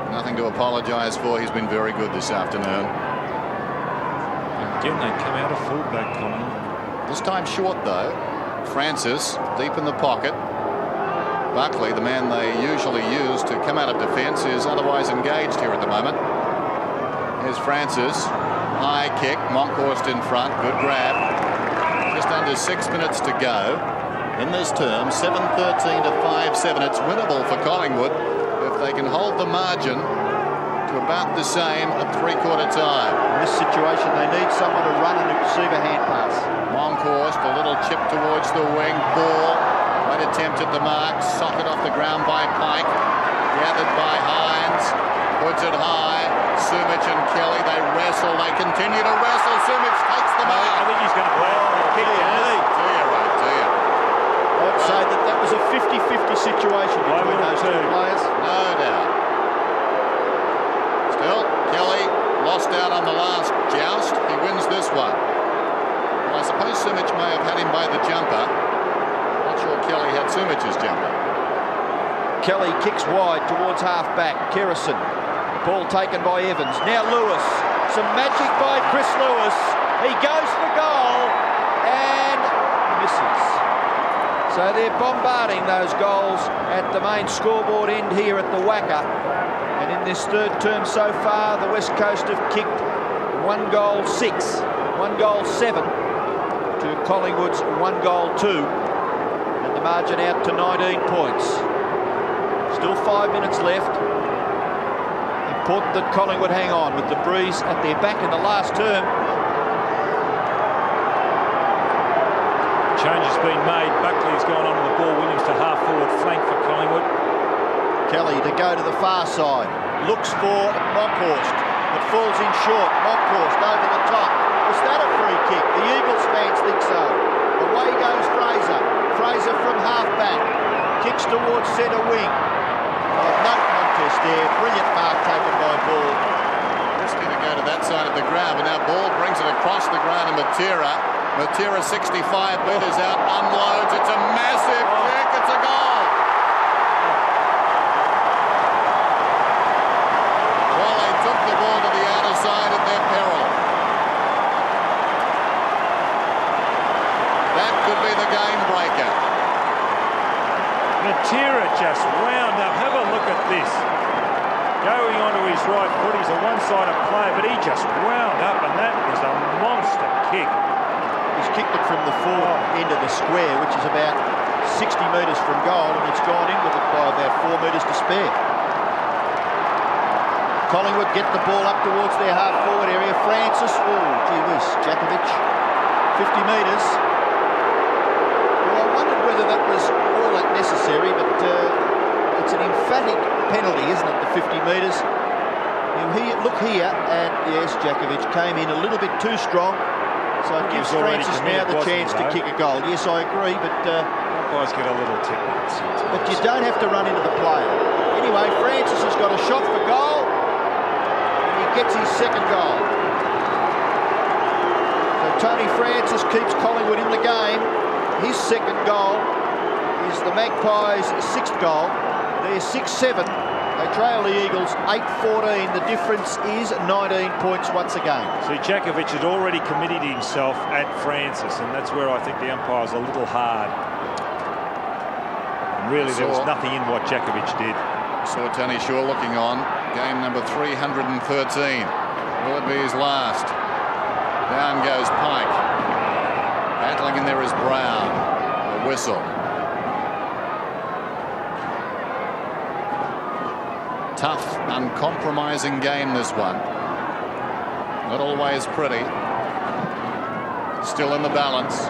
nothing to apologise for. He's been very good this afternoon. Again, they come out of full-back, Collingwood. This time short, though. Francis, deep in the pocket. Buckley, the man they usually use to come out of defence, is otherwise engaged here at the moment. Here's Francis. High kick. Monkhorst in front. Good grab. Just under 6 minutes to go in this term. 7-13 to 5-7. It's winnable for Collingwood if they can hold the margin to about the same at three-quarter time. In this situation, they need someone to run and receive a hand pass. Monkhorst, a little chip towards the wing. Ball. Great attempt at the mark. Socket off the ground by Pike. Gathered by Hines. Puts it high. Sumich and Kelly, they wrestle. They continue to wrestle. Sumich takes the mark. I think he's going to play a kick. You're right. cooperation between those two players. No doubt. Still, Kelly lost out on the last joust. He wins this one. Well, I suppose Sumich may have had him by the jumper. Not sure Kelly had Sumich's jumper. Kelly kicks wide towards half-back. Kerrison. Ball taken by Evans. Now Lewis. Some magic by Chris Lewis. He goes for goal and misses. So they're bombarding those goals at the main scoreboard end here at the WACA. And in this third term so far, the West Coast have kicked 1 goal 6, 1 goal 7 to Collingwood's 1 goal 2. And the margin out to 19 points. Still 5 minutes left. Important that Collingwood hang on with the breeze at their back in the last term. Change has been made. Buckley has gone onto the ball. Williams to half-forward flank for Collingwood. Kelly to go to the far side. Looks for Monkhorst. It falls in short. Monkhorst over the top. Was that a free kick? The Eagles fans think so. Away goes Fraser. Fraser from half-back. Kicks towards centre wing. No contest there. Brilliant mark taken by Ball. Risky to go to that side of the ground, but now Ball brings it across the ground to Matera. Matera 65 metres out, unloads. It's a massive kick. It's a goal. Well, they took the ball to the outer side at their peril. That could be the game breaker. Matera just wound up. Have a look at this. Going onto his right foot. He's a one-sided player, but he just wound up, and that is a monster kick. He's kicked it from the forward end of the square, which is about 60 metres from goal, and it's gone in with it by about 4 metres to spare. Collingwood get the ball up towards their half-forward area. Francis, oh, gee whiz, Jakovic, 50 metres. Well, I wondered whether that was all that necessary, but it's an emphatic penalty, isn't it, the 50 metres? Look here, and yes, Jakovic came in a little bit too strong. So it gives Francis now the chance to kick a goal. Yes, I agree, but umpires get a little tick. But you don't have to run into the player. Anyway, Francis has got a shot for goal, and he gets his second goal. So Tony Francis keeps Collingwood in the game. His second goal is the Magpies' 6th goal. They're 6-7. They trail the Eagles 8-14. The difference is 19 points once again. See, Jakovic had already committed himself at Francis, and that's where I think the umpire's a little hard. And really, there was nothing in what Jakovic did. Saw Tony Shaw looking on. Game number 313. Will it be his last? Down goes Pike. Battling in there is Brown. A whistle. Tough, uncompromising game, this one. Not always pretty. Still in the balance.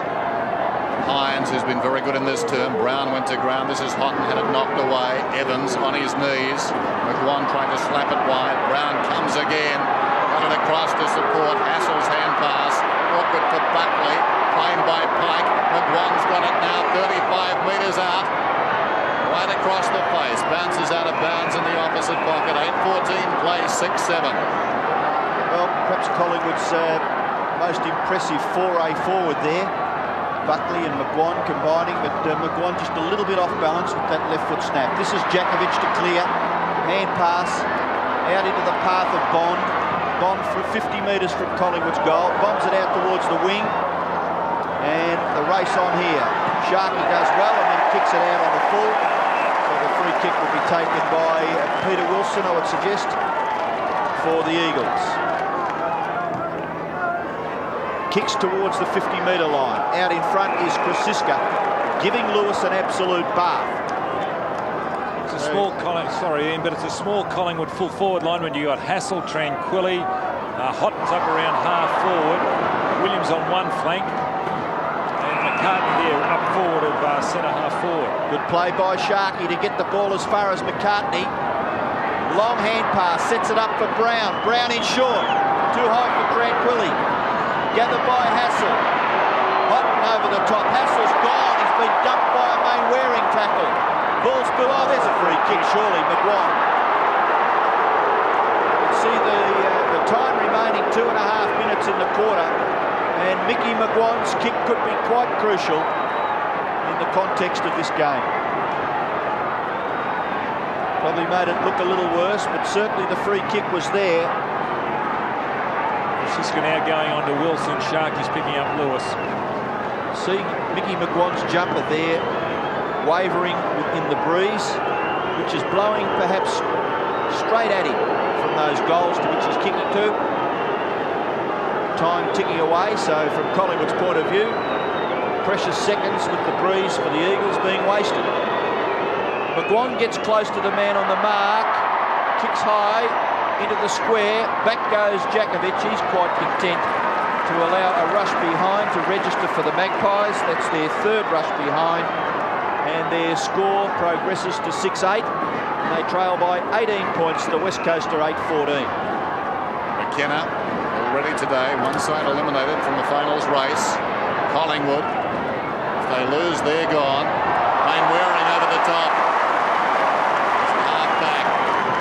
Hines, who's been very good in this term. Brown went to ground. This is Hutton, had it knocked away. Evans on his knees. McGuan trying to slap it wide. Brown comes again. Got it across to support. Hassell's hand pass. Awkward for Buckley. Claimed by Pike. McGuan's got it now 35 metres out. Right across the face, bounces out of bounds in the opposite pocket. 8-14 play, 6-7. Well, perhaps Collingwood's most impressive foray forward there. Buckley and McGuan combining, but McGuan just a little bit off balance with that left foot snap. This is Jakovic to clear. Hand pass out into the path of Bond. Bond for 50 metres from Collingwood's goal. Bombs it out towards the wing. And the race on here. Sharkey does well and then kicks it out on the full. So the free kick will be taken by Peter Wilson, I would suggest, for the Eagles. Kicks towards the 50-metre line. Out in front is Krasiska, giving Lewis an absolute bath. It's a small sorry, Ian, but it's a small Collingwood full forward line when you got Hassell, Tranquilli, Hutton's up around half forward, Williams on one flank, and McCartney there up forward of centre half forward. Good play by Sharkey to get the ball as far as McCartney. Long hand pass, sets it up for Brown. Brown in short, too high for Tranquilli. Gathered by Hassell. Hutton over the top. Hassell's gone. He's been dumped by a main wearing tackle. Ball's through. Oh, there's a free kick, surely. McGuan. See the time remaining, 2.5 minutes in the quarter, and Mickey McGuan's kick could be quite crucial in the context of this game. Probably made it look a little worse, but certainly the free kick was there. Cisco now going on to Wilson. Sharky's picking up Lewis. See Mickey McGuan's jumper there, wavering in the breeze, which is blowing perhaps straight at him from those goals to which he's kicking to. Time ticking away, so from Collingwood's point of view, precious seconds with the breeze for the Eagles being wasted. McGuan gets close to the man on the mark, kicks high into the square, back goes Djakovic. He's quite content to allow a rush behind to register for the Magpies. That's their third rush behind, and their score progresses to 6-8. They trail by 18 points. The West Coast are 8-14. McKenna already today, one side eliminated from the finals race. Collingwood, if they lose, they're gone. Waring over the top. Half back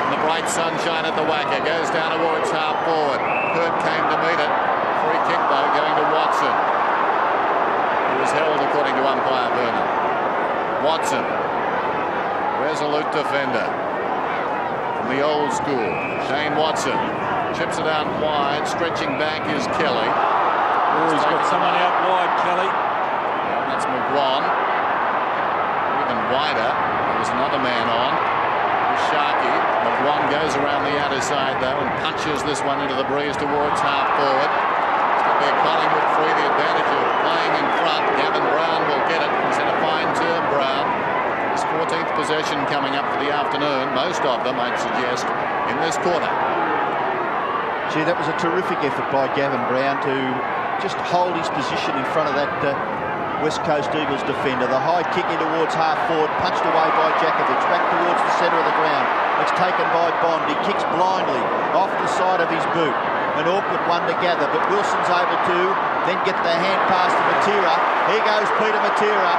in the bright sunshine at the WACA. Goes down towards half forward. Hurt came to meet it. Free kick though going to Watson. He was held according to umpire Vernon. Watson, resolute defender from the old school. Shane Watson chips it out wide. Stretching back is Kelly. Oh, he's got someone out wide, Kelly. Yeah, that's McGuan. Even wider, there was another man on. Sharky. McGuan goes around the outer side though and punches this one into the breeze towards half forward. It's going to be a Collingwood free, the advantage of playing in front. Gavin Brown will get it. He's in a fine term, Brown. His 14th possession coming up for the afternoon. Most of them, I'd suggest, in this quarter. Gee, that was a terrific effort by Gavin Brown to just hold his position in front of that West Coast Eagles defender. The high kick in towards half forward, punched away by Djakovic, back towards the centre of the ground. It's taken by Bond. He kicks blindly off the side of his boot. An awkward one to gather, but Wilson's able to then get the hand pass to Matera. Here goes Peter Matera,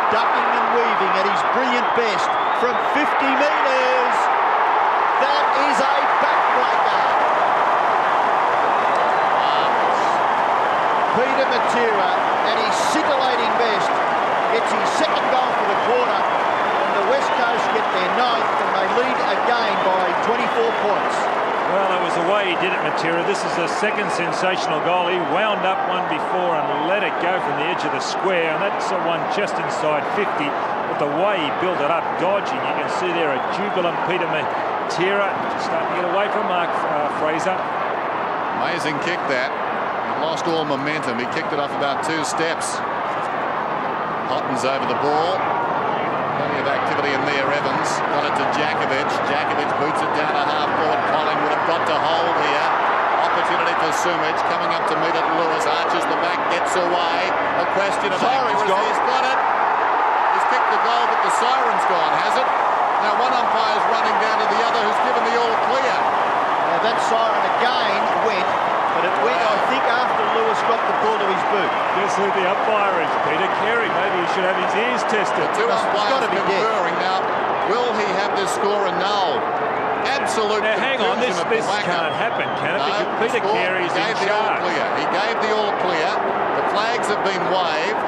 ducking and weaving at his brilliant best from 50 metres. That is a backbreaker. Peter Matera at his scintillating best gets his second goal for the quarter, and the West Coast get their 9th, and they lead again by 24 points. Well, it was the way he did it, Matera. This is the second sensational goal. He wound up one before and let it go from the edge of the square, and that's the one just inside 50. But the way he built it up, dodging, you can see there a jubilant Peter Matera just starting to get away from Mark Fraser. Amazing kick that. Lost all momentum. He kicked it off about 2 steps. Hutton's over the ball. Plenty of activity in there. Evans got it to Djakovic. Djakovic boots it down to half forward. Collingwood have got to hold here. Opportunity for Sumich coming up to meet it. Lewis arches the back, gets away. A question of accuracy. He's got it. He's kicked the goal, but the siren's gone, has it? Now one umpire's running down to the other who's given the all clear. Now that siren again went. But it went, I think, after Lewis got the ball to his boot. Guess who the umpire is? Peter Carey. Maybe he should have his ears tested. The two umpires conferring now. Will he have this score annulled? Absolute. Now, hang on, this can't happen, can it? No, Peter Carey's in charge. He gave the all clear. The flags have been waved.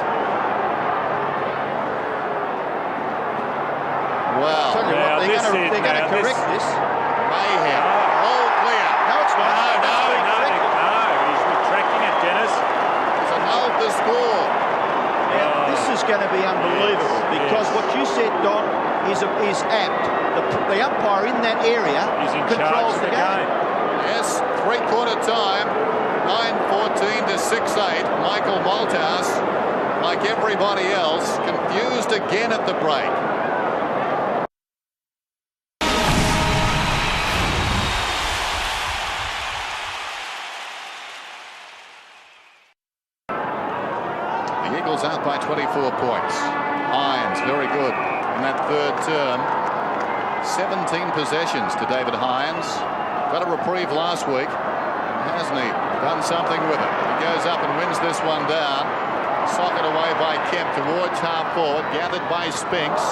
Well, tell you what, they're going to correct this. Mayhem. All clear. No, it's not. No, he's retracting it, Dennis. He's annulled the score. Now, this is going to be unbelievable because what you said, Don, is apt. The umpire in that area controls the game. Yes, three-quarter time, 9-14 to 6-8. Michael Malthouse, like everybody else, confused again at the break. The Eagles out by 24 points. Hines, very good in that third term. 17 possessions to David Hines. Got a reprieve last week, hasn't he? Done something with it. He goes up and wins this one down. Socket away by Kemp towards half forward, gathered by Spinks.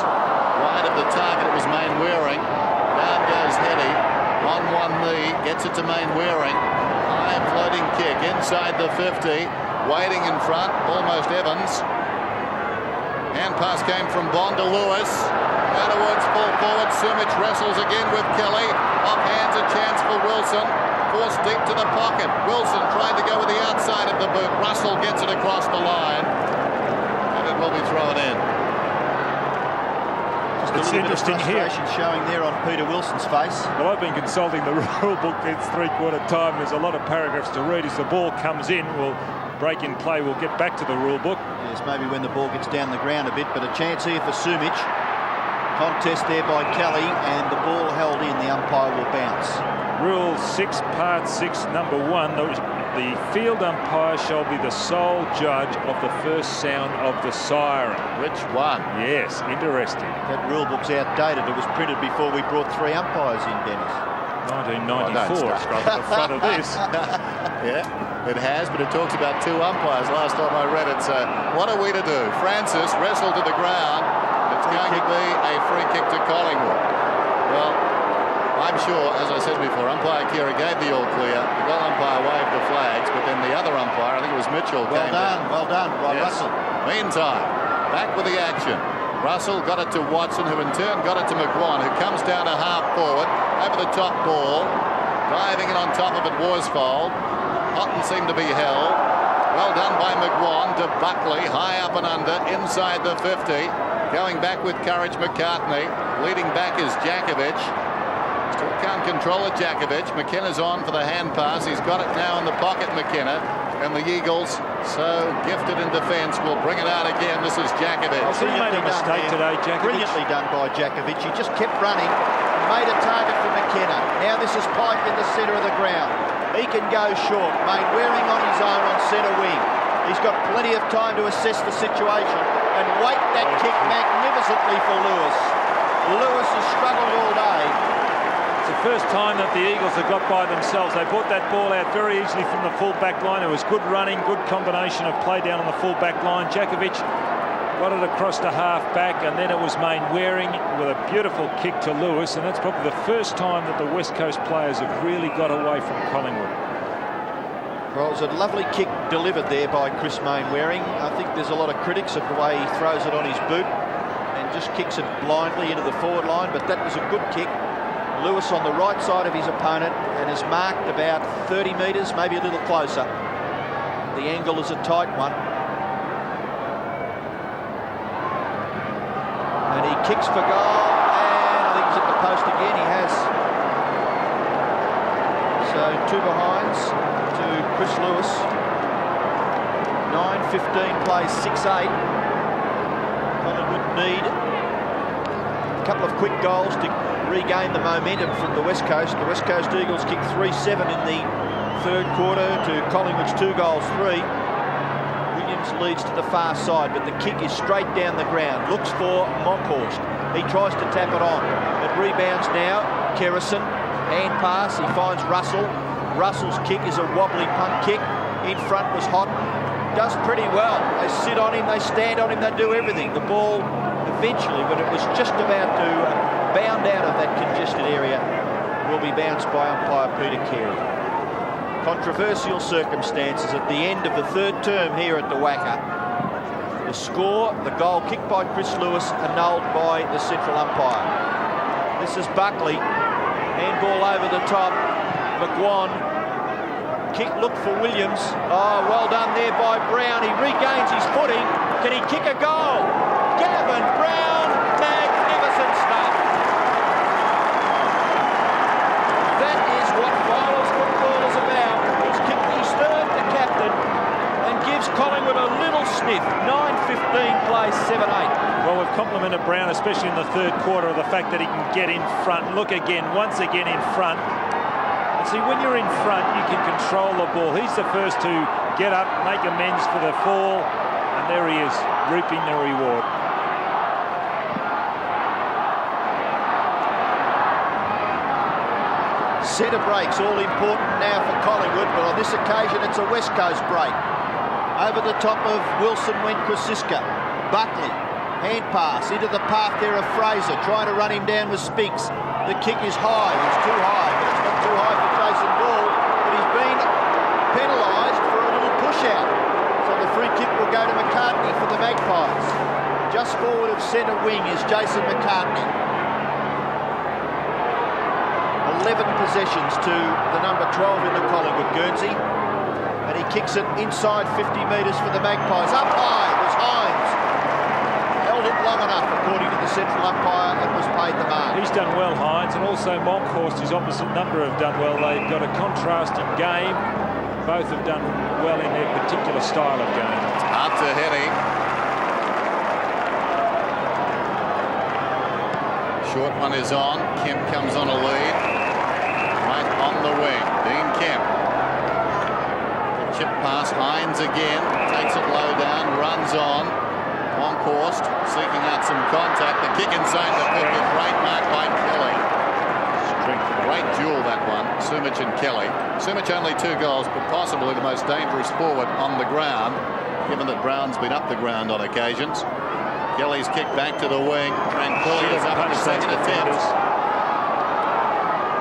wide of the target. It was Mainwaring. Down goes Heady. On one knee, gets it to Mainwaring. High floating kick inside the 50. Waiting in front, almost Evans. Hand pass came from Bond to Lewis. Downwards, pull forward. Sumich wrestles again with Kelly. Off hands, a chance for Wilson. Forced deep to the pocket. Wilson tried to go with the outside of the boot. Russell gets it across the line. And it will be thrown in. It's interesting here. Showing there on Peter Wilson's face. Well, I've been consulting the rule book. It's three-quarter time. There's a lot of paragraphs to read. As the ball comes in, we'll break in play. We'll get back to the rule book. Yes, maybe when the ball gets down the ground a bit, but a chance here for Sumich. Contest there by Kelly, and the ball held in. The umpire will bounce. Rule 6, Part 6, Number 1. The field umpire shall be the sole judge of the first sound of the siren. Which one? Yes, interesting. That rule book's outdated. It was printed before we brought 3 umpires in, Dennis. 1994. It's got at the front of this. Yeah, it has, but it talks about 2 umpires. Last time I read it, so what are we to do? Francis wrestled to the ground. It's going to be a free kick to Collingwood. Well, I'm sure, as I said before, umpire Kira gave the all clear. The goal umpire waved the flags, but then the other umpire, I think it was Mitchell, came in. Well done by Russell. Meantime, back with the action. Russell got it to Watson, who in turn got it to McGuan, who comes down to half forward, over the top ball. Diving in on top of it, Worsfold. Hutton seemed to be held. Well done by McGuan to Buckley, high up and under, inside the 50. Going back with courage, McCartney. Leading back is Jakovic. Still can't control it, Jakovic. McKenna's on for the hand pass. He's got it now in the pocket, McKenna. And the Eagles, so gifted in defence, will bring it out again. This is Jakovic. He made a mistake today, Jakovic. Brilliantly done by Jakovic. He just kept running and made a target for McKenna. Now this is Pike in the centre of the ground. He can go short. Mainwaring on his own on centre wing. He's got plenty of time to assess the situation and weight that kick magnificently for Lewis. Lewis has struggled all day. It's the first time that the Eagles have got by themselves. They brought that ball out very easily from the full-back line. It was good running, good combination of play down on the full-back line. Jakovic got it across to half-back, and then it was Mainwaring with a beautiful kick to Lewis, and that's probably the first time that the West Coast players have really got away from Collingwood. Well, it was a lovely kick delivered there by Chris Mainwaring. I think there's a lot of critics of the way he throws it on his boot and just kicks it blindly into the forward line, but that was a good kick. Lewis on the right side of his opponent and is marked about 30 metres, maybe a little closer. The angle is a tight one. And he kicks for goal, and I think he's at the post again. He has. So 2 behinds to Chris Lewis. 9:15 plays 6-8. Collingwood need a couple of quick goals to regain the momentum from the West Coast. The West Coast Eagles kicked 3-7 in the 3rd quarter to Collingwood's 2-3. Williams leads to the far side, but the kick is straight down the ground. Looks for Monkhorst. He tries to tap it on. It rebounds now. Kerrison, hand pass. He finds Russell. Russell's kick is a wobbly punt kick. In front was Hutton. Does pretty well. They sit on him, they stand on him, they do everything. The ball eventually, when it was just about to bound out of that congested area, will be bounced by umpire Peter Carey. Controversial circumstances at the end of the 3rd term here at the WACA. The score, the goal kicked by Chris Lewis, annulled by the central umpire. This is Buckley. Handball over the top. McGuan. Kick look for Williams. Oh, well done there by Brown. He regains his footing. Can he kick a goal? Gavin Brown, magnificent stuff. That is what finals football is about. He's kicked his 3rd to captain and gives Collingwood a little sniff. 9:15 plays 7-8. Well, we've complimented Brown, especially in the 3rd quarter, of the fact that he can get in front. Look again, once again in front. And see, when you're in front, you can control the ball. He's the first to get up, make amends for the fall, and there he is, reaping the reward. Centre breaks, all important now for Collingwood, but on this occasion it's a West Coast break. Over the top of Wilson went Krasiska. Buckley Hand pass into the path there of Fraser, trying to run him down with Spinks. The kick is high. It's too high, but it's not too high for Jason Ball. But he's been penalised for a little push out. So the free kick will go to McCartney for the Magpies. Just forward of centre wing is Jason McCartney. 11 possessions to the number 12 in the Collingwood Guernsey. And he kicks it inside 50 metres for the Magpies. Up high was Hines. Held it long enough, according to the central umpire, and was paid the mark. He's done well, Hines, and also Monkhorst, his opposite number, have done well. They've got a contrasting game. Both have done well in their particular style of game. Up to Henny. Short one is on. Kemp comes on a lead. Right on the wing. Dean Kemp. Chip pass, Hines again, takes it low down, runs on. Monkhorst seeking out some contact. The kick inside the 50, great mark by Kelly. Great duel, that one, Sumich and Kelly. Sumich only 2 goals, but possibly the most dangerous forward on the ground, given that Brown's been up the ground on occasions. Kelly's kick back to the wing. Tranquilli is up in the second attempt.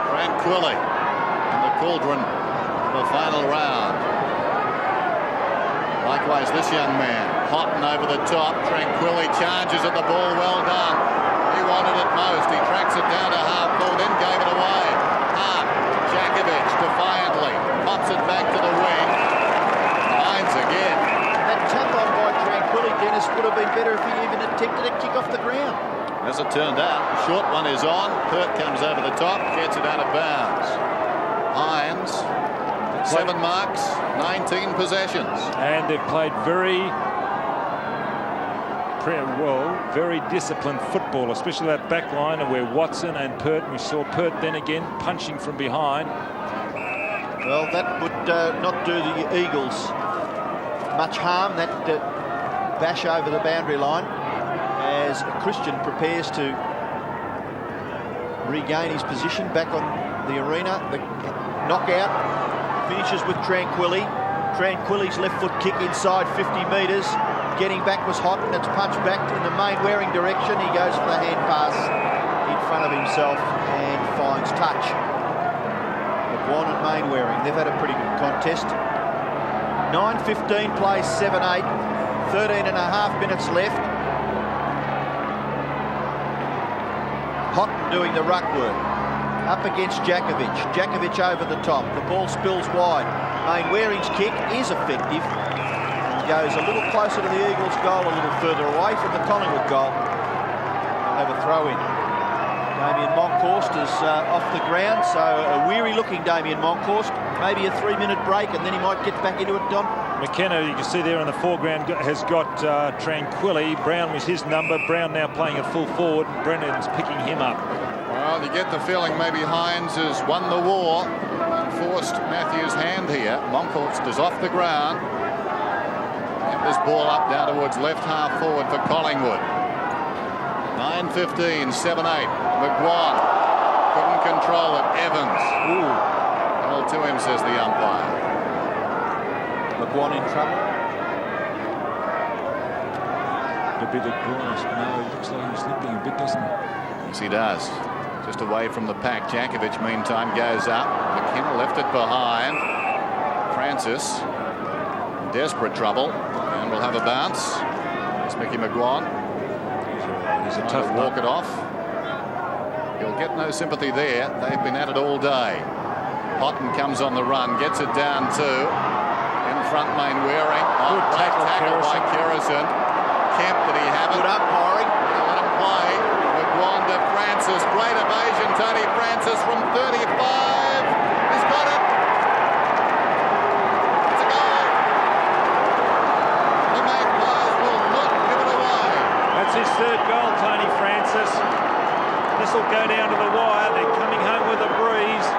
Tranquilli in the cauldron of the final round. Likewise, this young man, Hutton over the top. Tranquilli charges at the ball, well done. He wanted it most. He tracks it down to half full, then gave it away. Hart, Jakovic defiantly pops it back to the wing. Hines again. That tap on by Tranquilli, Dennis, would have been better if he even attempted a kick off the ground. As it turned out, short one is on. Pert comes over the top, gets it out of bounds. Hines. 7 marks, 19 possessions. And they've played very disciplined football, especially that back line where Watson and Pert, we saw Pert then again punching from behind. Well, that would not do the Eagles much harm, that bash over the boundary line, as Christian prepares to regain his position back on the arena. The knockout finishes with Tranquilli. Tranquilli's left foot kick inside 50 metres. Getting back was hot, and it's punched back in the Mainwaring direction. He goes for the hand pass in front of himself and finds touch. McGuan and Mainwaring, they've had a pretty good contest. 9:15 plays 7-8. 13 and a half minutes left. Hutton doing the ruck work. Up against Jakovic. Jakovic over the top. The ball spills wide. Mainwaring's kick is effective. He goes a little closer to the Eagles' goal, a little further away from the Collingwood goal. They'll have a throw in. Damien Monkhorst is off the ground, so a weary-looking Damien Monkhorst. Maybe a 3-minute break, and then he might get back into it, Don. McKenna, you can see there in the foreground, has got Tranquilli. Brown was his number. Brown now playing at full forward. Brennan's picking him up. Well, you get the feeling maybe Hines has won the war and forced Matthews' hand here. Monkhorst is off the ground. Get this ball up down towards left half forward for Collingwood. 9:15, 7-8. McGuan couldn't control it. Evans. Ooh. Well, to him, says the umpire. McGuan in trouble. A bit of grass. No, it looks like he's limping a bit, doesn't it? Yes, he does. Just away from the pack. Jakovic, meantime, goes up. McKenna left it behind. Francis in desperate trouble, and will have a bounce. It's Mickey McGuan. He's a tough walk it off. He'll get no sympathy there. They've been at it all day. Hutton comes on the run, gets it down to in front Mainwaring. Good tackle by Kerrison. Kemp, did he have it? Good umpiring. Let him play. McGuan to Francis. Great evasion. Tony Francis from 35. He's got it. It's a goal. The Magpies will not give it away. That's his 3rd goal, Tony Francis. This will go down to the wire. They're coming home with a breeze.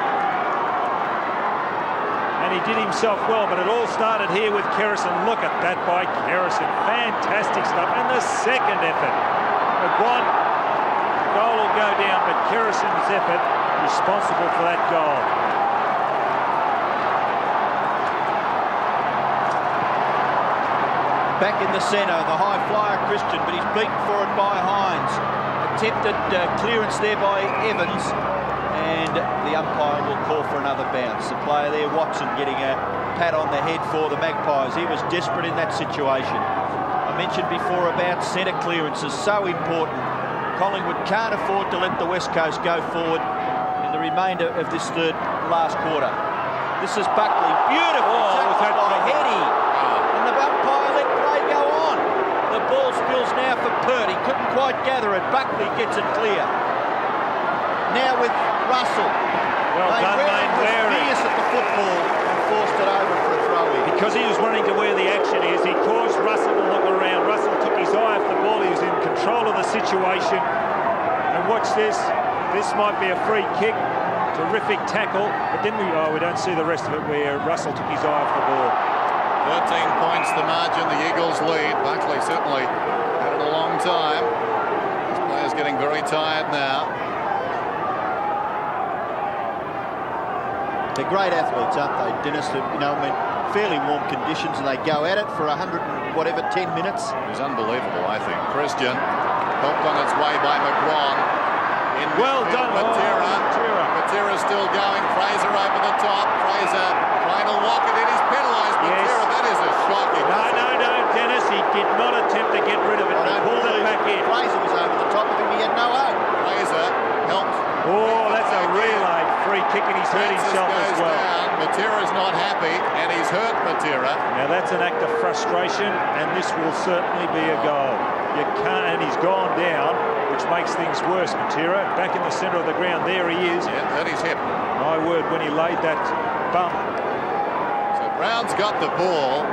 And he did himself well, but it all started here with Kerrison. Look at that by Kerrison. Fantastic stuff. And the second effort. McGuan, goal will go down, but Kerrison's effort responsible for that goal. Back in the centre, the high flyer Christian, but he's beaten for it by Hines. Attempted clearance there by Evans, and the umpire will call for another bounce. The player there, Watson, getting a pat on the head for the Magpies. He was desperate in that situation. I mentioned before about centre clearances, so important. Collingwood can't afford to let the West Coast go forward in the remainder of this last quarter. This is Buckley, beautiful tackle by Heady, and the umpire let play go on. The ball spills now for Pert. He couldn't quite gather it. Buckley gets it clear. Now with Russell. Well done, Main Waring. Fierce at the football and forced it over for a throw-in. Because he was running to where the action is, he caused Russell to look around. Russell took his eye off the ball. He was in control of the situation. And watch this. This might be a free kick. Terrific tackle. But then we don't see the rest of it where Russell took his eye off the ball. 13 points the margin. The Eagles lead. Buckley certainly had it a long time. This player's getting very tired now. They're great athletes, aren't they, Dennis? Fairly warm conditions, and they go at it for 100 and whatever, 10 minutes. It was unbelievable, I think. Christian helped on its way by McGuan. Well done, Matera still going. Fraser over the top. Fraser trying to lock it in. He's penalised. Matera, that is a shocking. No, Dennis. He did not attempt to get rid of it. He pulled it back in. Fraser was over the top of him. He had no hope. Fraser helped. Oh, that's a relay free kick, and he's hurt himself as well. Matera's not happy, and he's hurt Matera. Now that's an act of frustration, and this will certainly be a goal. You can't, and he's gone down, which makes things worse. Matera back in the centre of the ground. There he is. Yeah, hurt his hip. My word, when he laid that bump. So Brown's got the ball.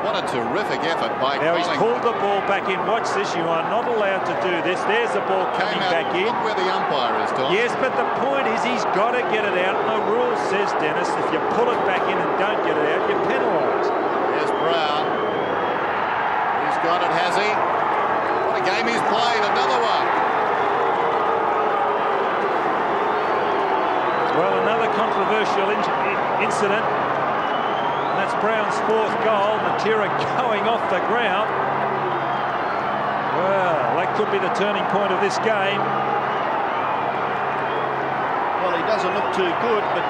What a terrific effort by Now he's Collingwood. pulled the ball back in. Watch this. You are not allowed to do this. There's the ball coming back in. Look where the umpire is, Tom. Yes, but the point is he's got to get it out. And the rule says, Dennis, if you pull it back in and don't get it out, you're penalised. Here's Brown. He's got it, has he? What a game he's played. Another one. Well, another controversial incident. That's Brown's fourth goal. Matera going off the ground. Well, that could be the turning point of this game. Well, he doesn't look too good, but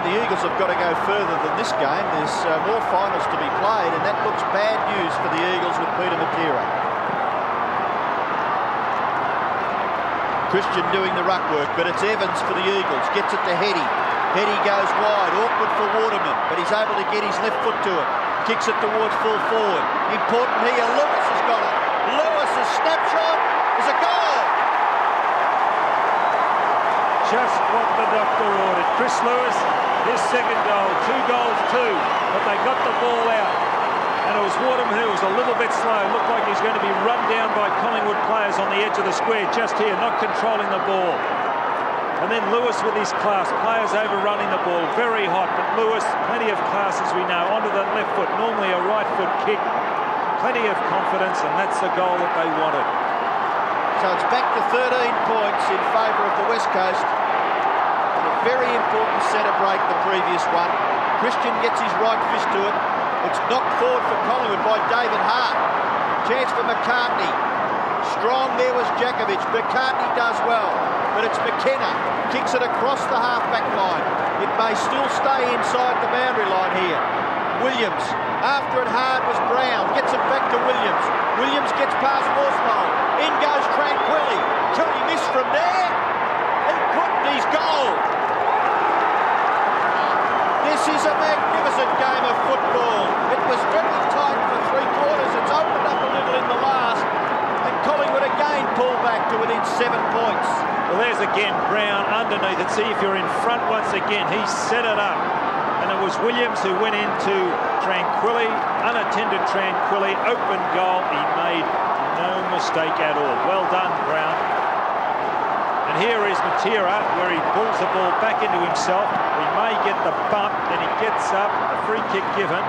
the Eagles have got to go further than this game. There's more finals to be played, and that looks bad news for the Eagles with Peter Matera. Christian doing the ruck work, but it's Evans for the Eagles. Gets it to Heady. Heady goes wide, awkward for Waterman, but he's able to get his left foot to it. Kicks it towards full forward. Important here, Lewis has got it. Lewis's snapshot is a goal. Just what the doctor ordered. Chris Lewis, his second goal, 2 goals, 2, but they got the ball out. And it was Waterman who was a little bit slow. Looked like he was going to be run down by Collingwood players on the edge of the square, just here, not controlling the ball. And then Lewis with his class, players overrunning the ball, very hot, but Lewis, plenty of class as we know, onto the left foot, normally a right foot kick, plenty of confidence, and that's the goal that they wanted. So it's back to 13 points in favour of the West Coast. And a very important centre break, the previous one. Christian gets his right fist to it. It's knocked forward for Collingwood by David Hart. Chance for McCartney. Strong there was Jakovic. McCartney does well. But it's McKenna, kicks it across the half-back line. It may still stay inside the boundary line here. Williams, after it hard was Brown, gets it back to Williams. Williams gets past Horsmold. In goes Tranquilli. Could he miss from there? And couldn't, he's goal. This is a magnificent game of football. It was very tight for 3 quarters. It's opened up a little in the last. And Collingwood again pull back to within 7 points. Well, there's again Brown underneath it. See if you're in front once again. He set it up. And it was Williams who went into Tranquilli, unattended Tranquilli, open goal. He made no mistake at all. Well done, Brown. And here is Matera, where he pulls the ball back into himself. He may get the bump, then he gets up, a free kick given.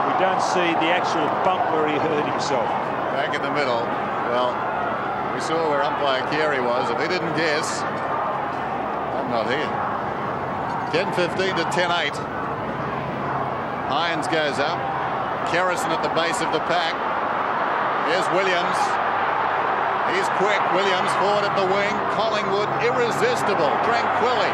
We don't see the actual bump where he hurt himself. Back in the middle. Well, we saw where umpire Carey was. If he didn't guess, I'm not here. 10-15 to 10-8. Hines goes up. Kerrison at the base of the pack. Here's Williams. He's quick. Williams forward at the wing. Collingwood irresistible. Tranquilly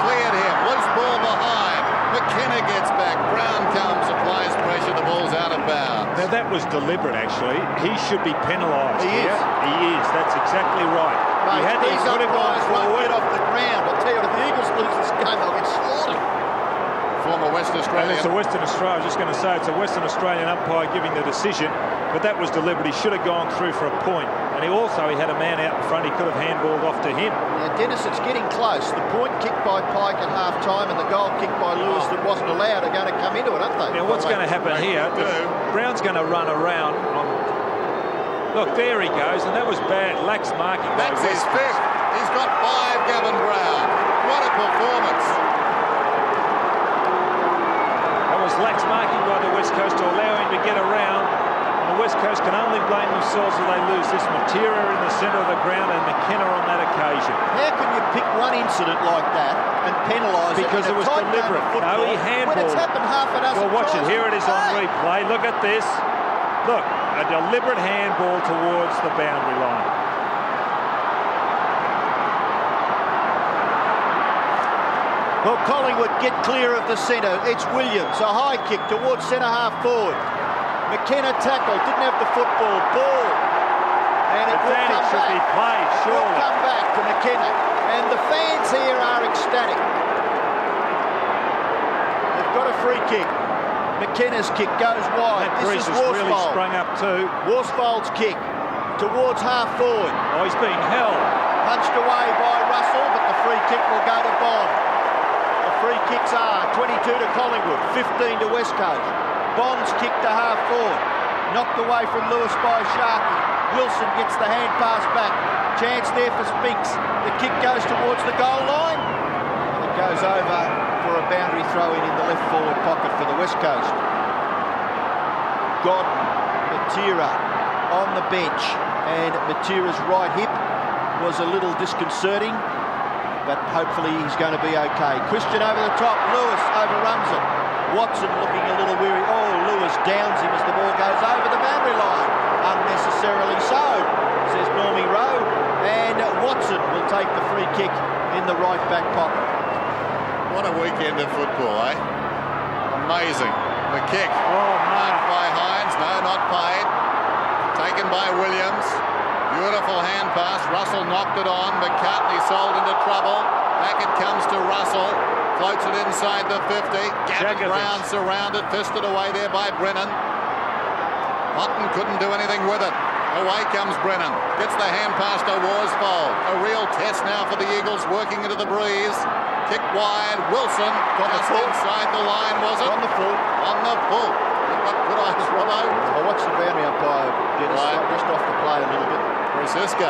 cleared him. Loose ball behind. McKenna gets back. Brown comes, applies pressure. The ball's out of bounds. Now that was deliberate, actually. He should be penalised here. He is. That's exactly right. Mate, he had to put him on forward. Off the ground. I'll tell you, if the Eagles lose this game, they'll get slaughtered. Former West Australian. It's a Western Australia. I was just going to say it's a Western Australian umpire giving the decision, but that was deliberate. He should have gone through for a point. And he had a man out in front. He could have handballed off to him. Now, Dennis, it's getting close. The point kicked by Pike at half-time and the goal kicked by Lewis that wasn't allowed are going to come into it, aren't they? Now, what's going to happen here? Brown's going to run around. Look, there he goes, and that was bad. Lax marking. That's his fifth. He's got 5, Gavin Brown. What a performance. That was lax marking by the West Coast to allow him to get around. And the West Coast can only blame themselves if they lose this. Matera in the centre of the ground and McKenna on that occasion. How can you pick one incident like that and penalise it? Because it was deliberate. No, he handballed. When it's happened half a dozen Well, watch it. times. Here it is on replay. Look at this. Look, a deliberate handball towards the boundary line. Well, Collingwood get clear of the centre. It's Williams, a high kick towards centre-half forward. McKenna tackled, didn't have the football. Ball. And it will come should back. be played, surely. Will come back to McKenna. And the fans here are ecstatic. They've got a free kick. McKenna's kick goes wide. This is Worsfold. Really sprung up too. Worsfold's kick towards half forward. Oh, he's being held. Punched away by Russell, but the free kick will go to Bond. The free kicks are 22 to Collingwood, 15 to West Coast. Bond's kick to half forward. Knocked away from Lewis by Sharkey. Wilson gets the hand pass back. Chance there for Spinks. The kick goes towards the goal line. And it goes over for a boundary throw in the left forward pocket for the West Coast. Godden, Matera on the bench. And Matera's right hip was a little disconcerting, but hopefully he's going to be okay. Christian over the top. Lewis overruns it. Watson looking a little weary. Oh, Lewis downs him as the ball goes over the boundary line. Unnecessarily so, says Normie Rowe. And Watson will take the free kick in the right back pocket. What a weekend of football, eh? Amazing. The kick. Oh, marked by Hines. No, not paid. Taken by Williams. Beautiful hand pass. Russell knocked it on. McCartney sold into trouble. Back it comes to Russell. Floats it inside the 50. Gavin Brown surrounded. Fisted away there by Brennan. Hutton couldn't do anything with it. Away comes Brennan. Gets the hand pass to Worsfold. A real test now for the Eagles, working into the breeze. Kick wide. Wilson just inside the line, was it? On the full. On the full. You've got good eyes, Robbo. I watched the boundary umpire, Dennis, just off the play a little bit. Grisiska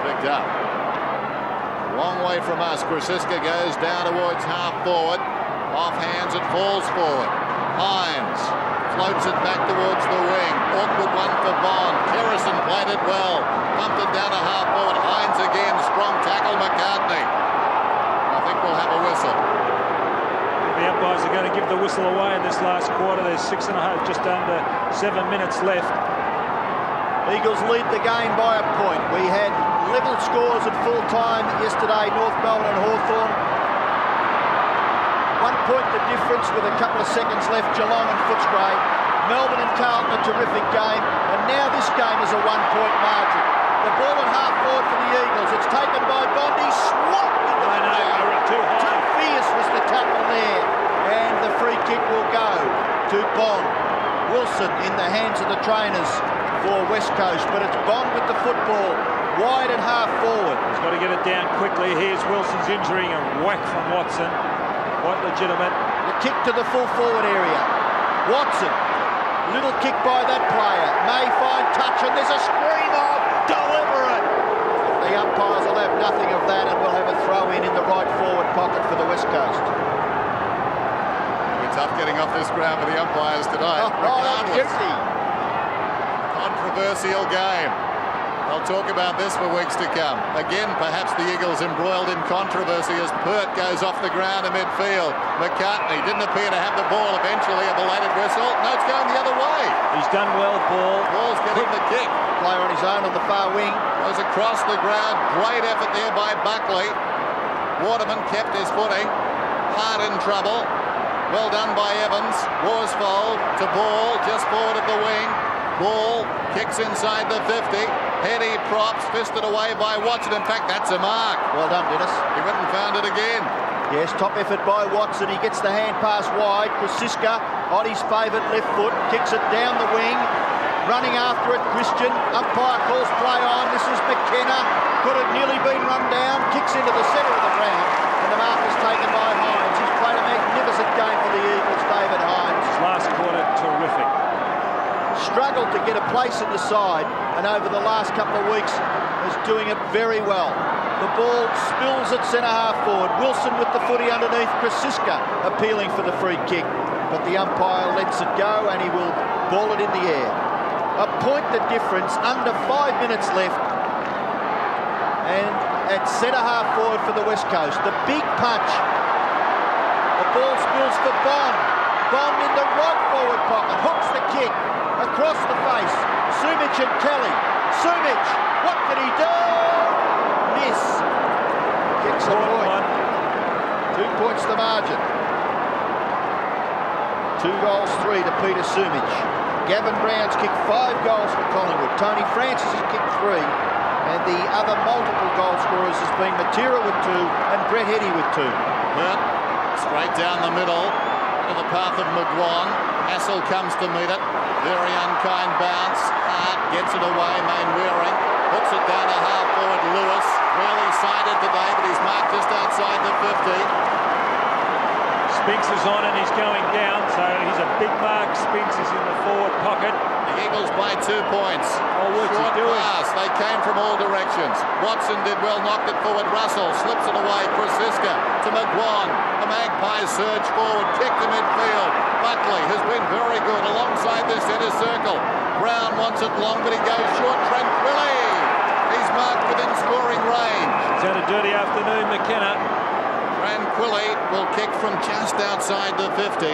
picked up. Long way from us. Grisiska goes down towards half forward. Off hands, it falls forward. Hines floats it back towards the wing. Awkward one for Bond. Kerrison played it well. Pumped it down to half forward. Hines again. Strong tackle. McCartney. I think we'll have a whistle. The umpires are going to give the whistle away in this last quarter. There's 6.5, just under 7 minutes left. Eagles lead the game by a point. We had level scores at full time yesterday, North Melbourne and Hawthorn. 1 point the difference with a couple of seconds left, Geelong and Footscray. Melbourne and Carlton, a terrific game. And now this game is a 1 point margin. The ball at half forward for the Eagles. It's taken by Bondi, swapped into the ground. Too high. Too fierce was the tackle there. And the free kick will go to Bond. Wilson in the hands of the trainers for West Coast, but it's Bond with the football, wide at half forward. He's got to get it down quickly. Here's Wilson's injury and whack from Watson. Quite legitimate. The kick to the full forward area. Watson, little kick by that player. May find touch, and there's a scream of deliver it. The umpires will have nothing of that, and we'll have a throw in the right forward pocket for the West Coast. It'll be tough getting off this ground for the umpires tonight. Oh, Controversial game. I'll talk about this for weeks to come. Again, perhaps the Eagles embroiled in controversy as Pert goes off the ground in midfield. McCartney didn't appear to have the ball. Eventually a belated whistle. No, it's going the other way. He's done well, Paul. Ball's getting the kick. Player on his own on the far wing. Goes across the ground. Great effort there by Buckley. Waterman kept his footing. Hard in trouble. Well done by Evans. Worsfold to Ball, just forward of the wing. Ball kicks inside the 50. Heady props, fisted away by Watson. In fact, that's a mark. Well done, Dennis. He went and found it again. Yes, top effort by Watson. He gets the hand pass wide. Krasiska on his favourite left foot. Kicks it down the wing. Running after it, Christian. Umpire calls play on. This is McKenna. Could have nearly been run down. Kicks into the centre of the ground. And the mark is taken by Hines. He's played a magnificent game for the Eagles, David Hines. His last quarter, terrific. Struggled to get a place in the side, and over the last couple of weeks is doing it very well. The ball spills at centre-half forward. Wilson with the footy underneath. Krasiska appealing for the free kick, but the umpire lets it go and he will ball it in the air. A point the difference, under 5 minutes left, and at centre-half forward for the West Coast. The big punch. The ball spills for Bond. Bond in the right forward pocket, hooks the kick. Across the face, Sumich and Kelly. Sumich, what did he do? Miss. Kicks a point. 2 points the margin. 2 goals, 3 to Peter Sumich. Gavin Brown's kicked 5 goals for Collingwood. Tony Francis has kicked 3. And the other multiple goal scorers has been Matera with 2 and Brett Heady with 2. But straight down the middle to the path of McGuan. Hassel comes to meet it. Very unkind bounce. Hart gets it away. Mainwaring puts it down to half forward. Lewis really sided today, but he's marked just outside the 50. Spinks is on and he's going down, so he's a big mark. Spinks is in the forward pocket. The Eagles by 2 points. Oh, what's he doing? Pass. They came from all directions. Watson did well, knocked it forward. Russell slips it away. Krasiska to McGuan. The Magpies surge forward, kick to midfield. Buckley has been very good alongside the centre circle. Brown wants it long, but he goes short. Tranquilli. He's marked within scoring range. He's had a dirty afternoon, McKenna. Tranquilli will kick from just outside the 50.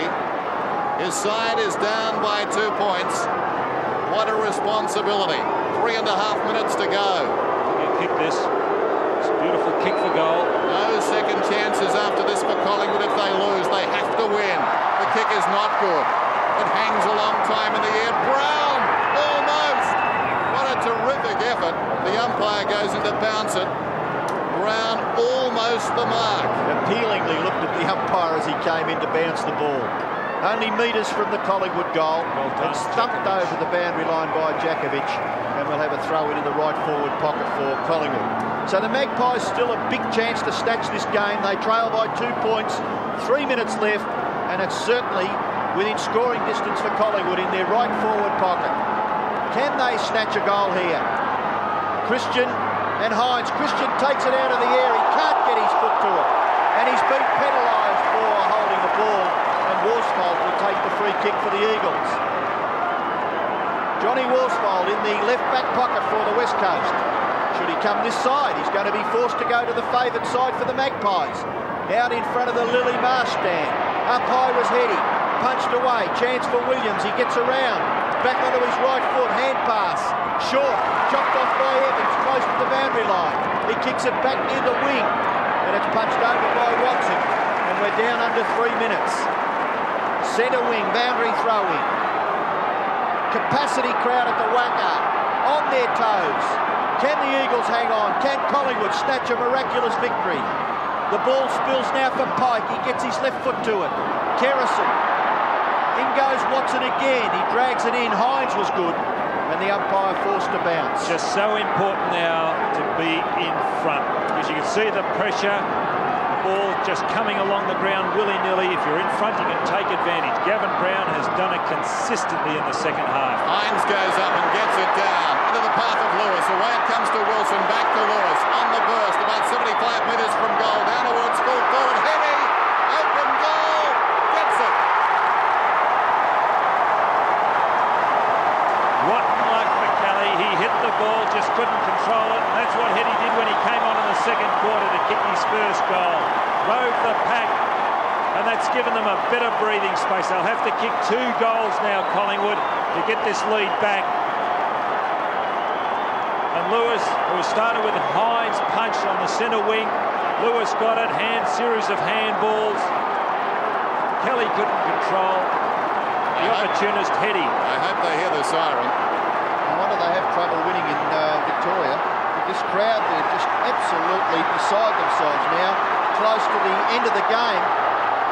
His side is down by 2 points. What a responsibility. 3.5 minutes to go. You kick this. It's a beautiful kick for goal. No second chances after this for Collingwood. If they lose, they have to win. The kick is not good. It hangs a long time in the air. Brown, almost. What a terrific effort. The umpire goes in to bounce it. Brown almost the mark. Appealingly looked at the umpire as he came in to bounce the ball. Only metres from the Collingwood goal. Well done, it's stumped Jakovic. over the boundary line by Jakovic, and we'll have a throw into the right forward pocket for Collingwood. So the Magpies still a big chance to snatch this game. They trail by 2 points, 3 minutes left, and it's certainly within scoring distance for Collingwood in their right forward pocket. Can they snatch a goal here? Christian and Hines. Christian takes it out of the air. He can't get his foot to it, and he's been penalised for holding the ball. Worsfold will take the free kick for the Eagles. Johnny Worsfold in the left back pocket for the West Coast. Should he come this side, he's going to be forced to go to the favoured side for the Magpies. Out in front of the Lily Marsh stand. Up high was Heady. Punched away. Chance for Williams. He gets around. Back onto his right foot. Hand pass. Short. Chopped off by Evans. Close to the boundary line. He kicks it back near the wing. And it's punched over by Watson. And we're down under 3 minutes. Centre wing, boundary throw-in. Capacity crowd at the WACA, on their toes. Can the Eagles hang on? Can Collingwood snatch a miraculous victory? The ball spills now for Pike. He gets his left foot to it. Kerrison. In goes Watson again. He drags it in. Hines was good. And the umpire forced to bounce. Just so important now to be in front, because you can see the pressure. Ball just coming along the ground willy-nilly. If you're in front, you can take advantage. Gavin Brown has done it consistently in the second half. Hines goes up and gets it down into the path of Lewis. Away it comes to Wilson, back to Lewis. On the burst, about 75 metres from goal. Down towards full forward. Heady, open goal, gets it. What luck for Kelly. He hit the ball, just couldn't control it, and that's what Heady did when he came on in the second quarter to kick his first goal. Rode the pack, and that's given them a better breathing space. They'll have to kick 2 goals now, Collingwood, to get this lead back. And Lewis, who started with Hines punch on the centre wing. Lewis got it, series of handballs. Kelly couldn't control. The opportunist, Heady. I hope they hear the siren. No wonder they have trouble winning in Victoria. This crowd, they're just absolutely beside themselves now. Close to the end of the game.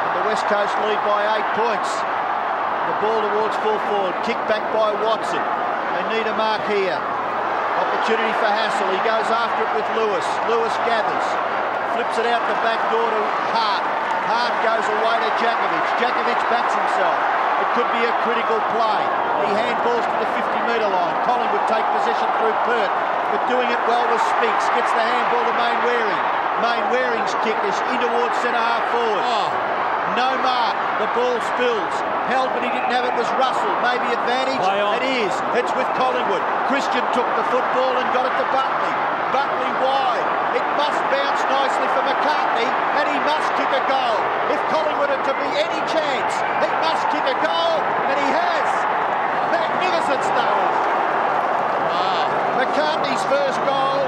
And the West Coast lead by 8 points. The ball towards full forward. Kick back by Watson. They need a mark here. Opportunity for Hassel. He goes after it with Lewis. Lewis gathers. Flips it out the back door to Hart. Hart goes away to Djakovic. Djakovic backs himself. It could be a critical play. He handballs to the 50-metre line. Collingwood take possession through Pert, but doing it well was Speaks. Gets the handball to Main Waring. Main Waring's kick is in towards centre-half forward. No mark. The ball spills. Held, but he didn't have it, was Russell. Maybe advantage. It is. It's with Collingwood. Christian took the football and got it to Buckley. Buckley wide. It must bounce nicely for McCartney, and he must kick a goal. If Collingwood are to be any chance, he must kick a goal, and he has. Magnificent stuff. McCartney's first goal,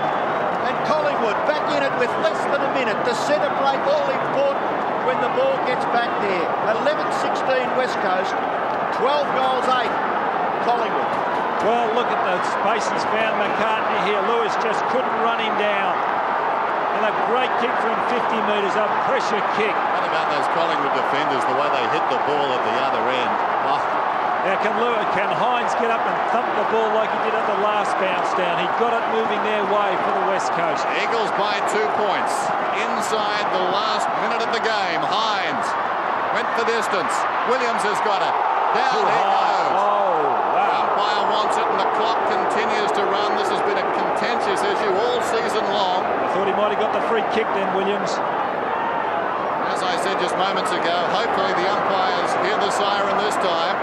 and Collingwood back in it with less than a minute. The centre play all important when the ball gets back there. 11-16 West Coast, 12 goals, 8 Collingwood. Well, look at the space he's found McCartney here. Lewis just couldn't run him down. And a great kick from 50 metres up, pressure kick. What about those Collingwood defenders, the way they hit the ball at the other end? Now can Hines get up and thump the ball like he did at the last bounce down? He got it moving their way for the West Coast. Eagles by 2 points. Inside the last minute of the game, Hines went the distance. Williams has got it. Down he goes. Oh, wow. The umpire wants it and the clock continues to run. This has been a contentious issue all season long. I thought he might have got the free kick then, Williams. As I said just moments ago, hopefully the umpires hear the siren this time.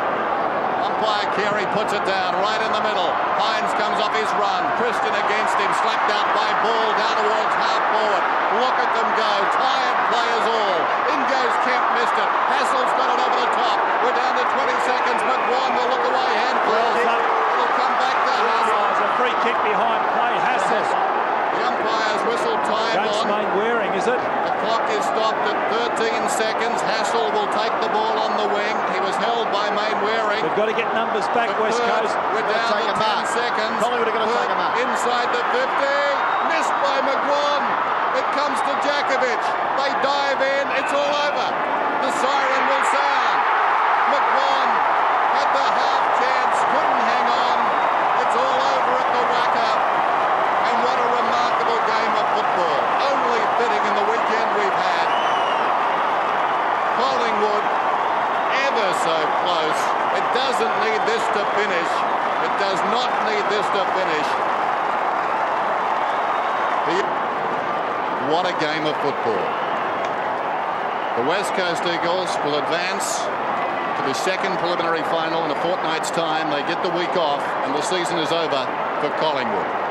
Umpire Carey puts it down right in the middle. Hines comes off his run. Christian against him, slapped out by Ball down towards half forward. Look at them go. Tired players all. In goes Kemp, missed it. Hassel's got it over the top. We're down to 20 seconds. McGuan will look away. Handball. It'll come back to Hassel. There's a free kick behind play. Hassel. The umpires whistle time Against on. Main Waring, is it? The clock is stopped at 13 seconds. Hassel will take the ball on the wing. He was held by Main Waring. They've got to get numbers back, West Coast. We're down to 10 seconds. Collingwood are going to take a mark. Inside the 50. Missed by McGuan. It comes to Djakovic. They dive in. It's all over. The siren will sound. McGuan had the half chance. Couldn't hang on. It's all over at the WACA. And what a remarkable game of football. Only fitting in the weekend we've had. Collingwood ever so close. It doesn't need this to finish. It does not need this to finish. What a game of football. The West Coast Eagles will advance to the second preliminary final in a fortnight's time. They get the week off and the season is over for Collingwood.